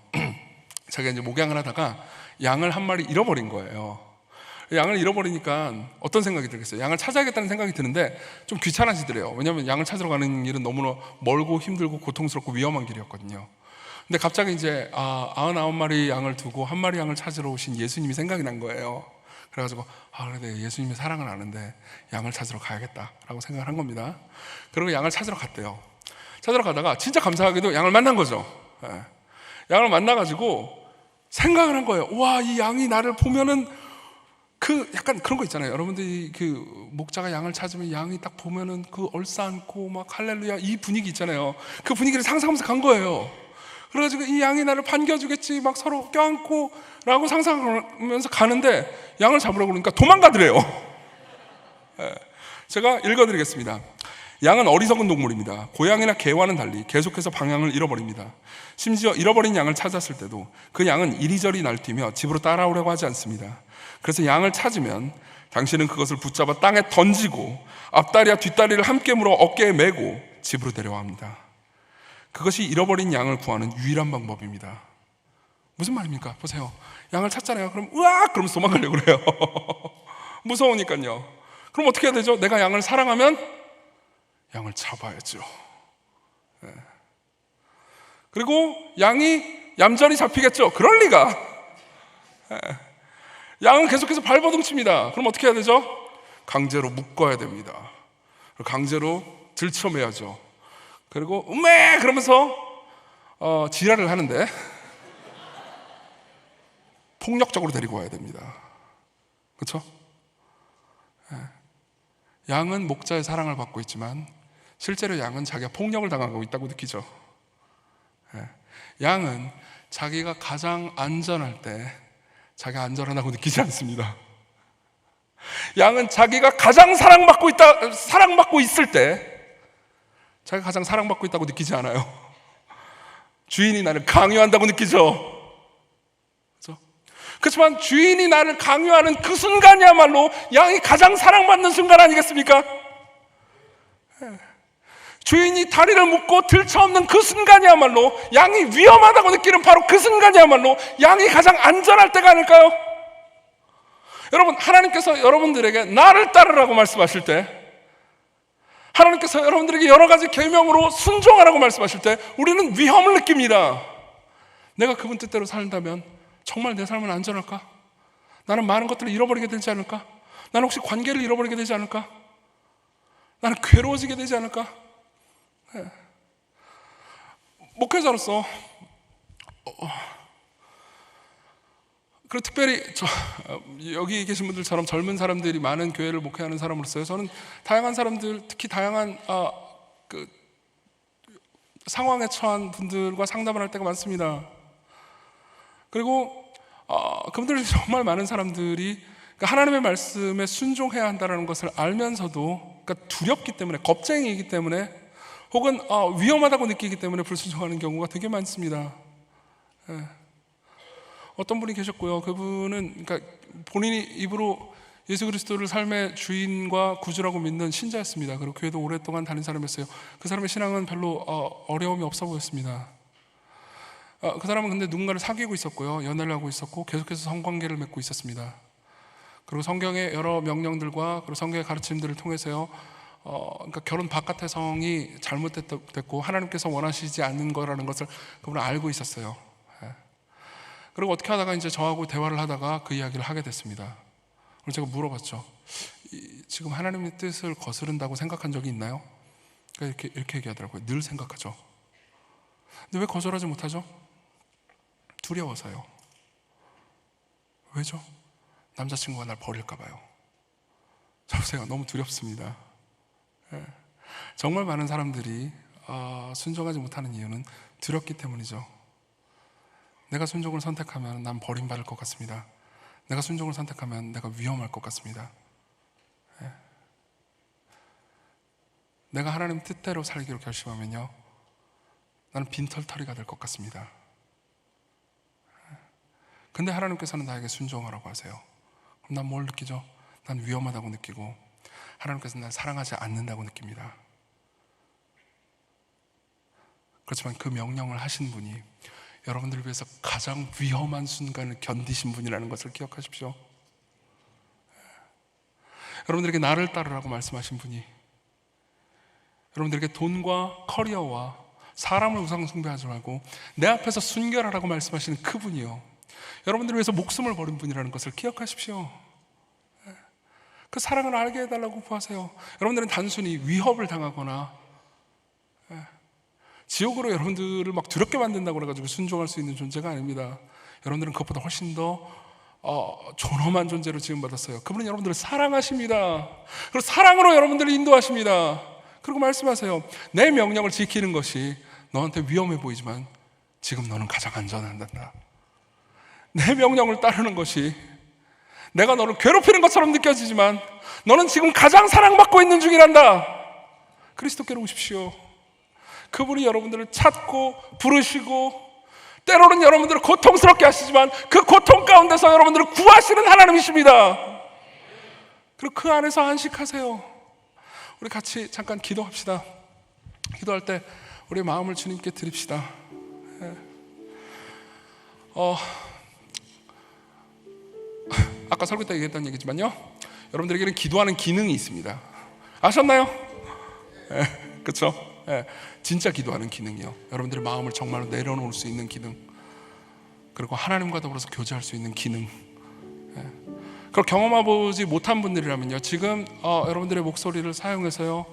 자기가 이제 목양을 하다가 양을 한 마리 잃어버린 거예요. 양을 잃어버리니까 어떤 생각이 들겠어요? 양을 찾아야겠다는 생각이 드는데 좀 귀찮아지더래요. 왜냐하면 양을 찾으러 가는 길은 너무나 멀고 힘들고 고통스럽고 위험한 길이었거든요. 근데 갑자기 이제 99마리 양을 두고 한 마리 양을 찾으러 오신 예수님이 생각이 난 거예요. 그래가지고 그래, 예수님의 사랑을 아는데 양을 찾으러 가야겠다라고 생각을 한 겁니다. 그리고 양을 찾으러 갔대요. 찾으러 가다가 진짜 감사하게도 양을 만난 거죠. 양을 만나가지고 생각을 한 거예요. 와, 이 양이 나를 보면은 그 약간 그런 거 있잖아요. 여러분들이 그 목자가 양을 찾으면 양이 딱 보면은 그 얼싸안고 막 할렐루야 이 분위기 있잖아요. 그 분위기를 상상하면서 간 거예요. 그래가지고 이 양이 나를 반겨주겠지 막 서로 껴안고 라고 상상하면서 가는데 양을 잡으라고 그러니까 도망가더래요. 제가 읽어드리겠습니다. 양은 어리석은 동물입니다. 고양이나 개와는 달리 계속해서 방향을 잃어버립니다. 심지어 잃어버린 양을 찾았을 때도 그 양은 이리저리 날뛰며 집으로 따라오려고 하지 않습니다. 그래서 양을 찾으면 당신은 그것을 붙잡아 땅에 던지고 앞다리와 뒷다리를 함께 물어 어깨에 메고 집으로 데려와 합니다. 그것이 잃어버린 양을 구하는 유일한 방법입니다. 무슨 말입니까? 보세요. 양을 찾잖아요. 그럼 으악! 그러면서 도망가려고 그래요. 무서우니까요. 그럼 어떻게 해야 되죠? 내가 양을 사랑하면 양을 잡아야죠. 네. 그리고 양이 얌전히 잡히겠죠? 그럴 리가. 네. 양은 계속해서 발버둥칩니다. 그럼 어떻게 해야 되죠? 강제로 묶어야 됩니다. 강제로 들쳐매야죠. 그리고 음메 그러면서 지랄을 하는데 폭력적으로 데리고 와야 됩니다. 그렇죠? 네. 양은 목자의 사랑을 받고 있지만 실제로 양은 자기가 폭력을 당하고 있다고 느끼죠. 네. 양은 자기가 가장 안전할 때 자기가 안전하다고 느끼지 않습니다. 양은 자기가 가장 사랑받고 있을 때 자기가 가장 사랑받고 있다고 느끼지 않아요. 주인이 나를 강요한다고 느끼죠. 그렇죠? 그렇지만 주인이 나를 강요하는 그 순간이야말로 양이 가장 사랑받는 순간 아니겠습니까? 주인이 다리를 묶고 들쳐업는 그 순간이야말로 양이 위험하다고 느끼는 바로 그 순간이야말로 양이 가장 안전할 때가 아닐까요? 여러분, 하나님께서 여러분들에게 나를 따르라고 말씀하실 때, 하나님께서 여러분들에게 여러 가지 계명으로 순종하라고 말씀하실 때 우리는 위험을 느낍니다. 내가 그분 뜻대로 살다면 정말 내 삶은 안전할까? 나는 많은 것들을 잃어버리게 되지 않을까? 나는 혹시 관계를 잃어버리게 되지 않을까? 나는 괴로워지게 되지 않을까? 네. 목회자로서 그리고 특별히 여기 계신 분들처럼 젊은 사람들이 많은 교회를 목회하는 사람으로서요, 저는 다양한 사람들, 특히 다양한 그 상황에 처한 분들과 상담을 할 때가 많습니다. 그리고 그분들 정말 많은 사람들이 하나님의 말씀에 순종해야 한다는 것을 알면서도, 그러니까 두렵기 때문에, 겁쟁이이기 때문에, 혹은 위험하다고 느끼기 때문에 불순종하는 경우가 되게 많습니다. 예. 어떤 분이 계셨고요. 그분은 그러니까 본인이 입으로 예수 그리스도를 삶의 주인과 구주라고 믿는 신자였습니다. 그리고 교회도 오랫동안 다닌 사람이었어요. 그 사람의 신앙은 별로 어려움이 없어 보였습니다. 그 사람은 근데 누군가를 사귀고 있었고요, 연애를 하고 있었고 계속해서 성관계를 맺고 있었습니다. 그리고 성경의 여러 명령들과 그리고 성경의 가르침들을 통해서요, 그러니까 결혼 바깥의 성이 잘못됐고 하나님께서 원하시지 않는 거라는 것을 그분은 알고 있었어요. 그리고 어떻게 하다가 이제 저하고 대화를 하다가 그 이야기를 하게 됐습니다. 그래서 제가 물어봤죠. 지금 하나님의 뜻을 거스른다고 생각한 적이 있나요? 그러니까 이렇게 얘기하더라고요. 늘 생각하죠. 근데 왜 거절하지 못하죠? 두려워서요. 왜죠? 남자친구가 날 버릴까 봐요. 제가 너무 두렵습니다. 정말 많은 사람들이 순종하지 못하는 이유는 두렵기 때문이죠. 내가 순종을 선택하면 난 버림받을 것 같습니다. 내가 순종을 선택하면 내가 위험할 것 같습니다. 내가 하나님 뜻대로 살기로 결심하면요, 나는 빈털터리가 될 것 같습니다. 근데 하나님께서는 나에게 순종하라고 하세요. 그럼 난 뭘 느끼죠? 난 위험하다고 느끼고 하나님께서는 날 사랑하지 않는다고 느낍니다. 그렇지만 그 명령을 하신 분이 여러분들을 위해서 가장 위험한 순간을 견디신 분이라는 것을 기억하십시오. 여러분들에게 나를 따르라고 말씀하신 분이, 여러분들에게 돈과 커리어와 사람을 우상 숭배하지 말고 내 앞에서 순결하라고 말씀하시는 그분이요, 여러분들을 위해서 목숨을 버린 분이라는 것을 기억하십시오. 그 사랑을 알게 해달라고 구하세요. 여러분들은 단순히 위협을 당하거나 지옥으로 여러분들을 막 두렵게 만든다고 그래가지고 순종할 수 있는 존재가 아닙니다. 여러분들은 그것보다 훨씬 더 존엄한 존재로 지음받았어요. 그분은 여러분들을 사랑하십니다. 그리고 사랑으로 여러분들을 인도하십니다. 그리고 말씀하세요. 내 명령을 지키는 것이 너한테 위험해 보이지만 지금 너는 가장 안전하단다. 내 명령을 따르는 것이 내가 너를 괴롭히는 것처럼 느껴지지만 너는 지금 가장 사랑받고 있는 중이란다. 그리스도께로 오십시오. 그분이 여러분들을 찾고 부르시고 때로는 여러분들을 고통스럽게 하시지만 그 고통 가운데서 여러분들을 구하시는 하나님이십니다. 그리고 그 안에서 안식하세요. 우리 같이 잠깐 기도합시다. 기도할 때 우리 마음을 주님께 드립시다. 아까 설교 때 얘기했던 얘기지만요, 여러분들에게는 기도하는 기능이 있습니다. 아셨나요? 그렇죠? 진짜 기도하는 기능이요. 여러분들의 마음을 정말로 내려놓을 수 있는 기능, 그리고 하나님과 더불어서 교제할 수 있는 기능. 그걸 경험해보지 못한 분들이라면요, 지금 여러분들의 목소리를 사용해서요,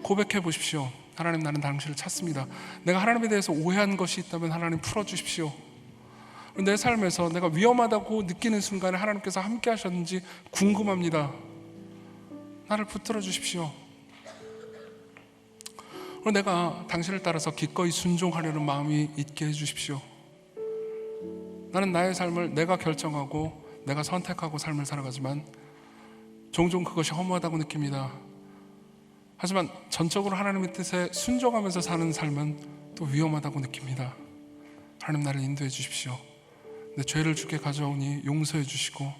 고백해 보십시오. 하나님, 나는 당신을 찾습니다. 내가 하나님에 대해서 오해한 것이 있다면 하나님 풀어주십시오. 내 삶에서 내가 위험하다고 느끼는 순간에 하나님께서 함께 하셨는지 궁금합니다. 나를 붙들어 주십시오. 그리고 내가 당신을 따라서 기꺼이 순종하려는 마음이 있게 해주십시오. 나는 나의 삶을 내가 결정하고 내가 선택하고 삶을 살아가지만 종종 그것이 허무하다고 느낍니다. 하지만 전적으로 하나님의 뜻에 순종하면서 사는 삶은 또 위험하다고 느낍니다. 하나님, 나를 인도해 주십시오. 내 죄를 주께 가져오니 용서해 주시고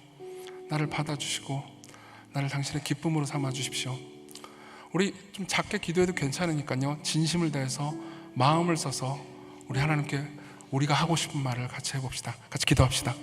나를 받아주시고 나를 당신의 기쁨으로 삼아 주십시오. 우리 좀 작게 기도해도 괜찮으니까요, 진심을 다해서 마음을 써서 우리 하나님께 우리가 하고 싶은 말을 같이 해봅시다. 같이 기도합시다.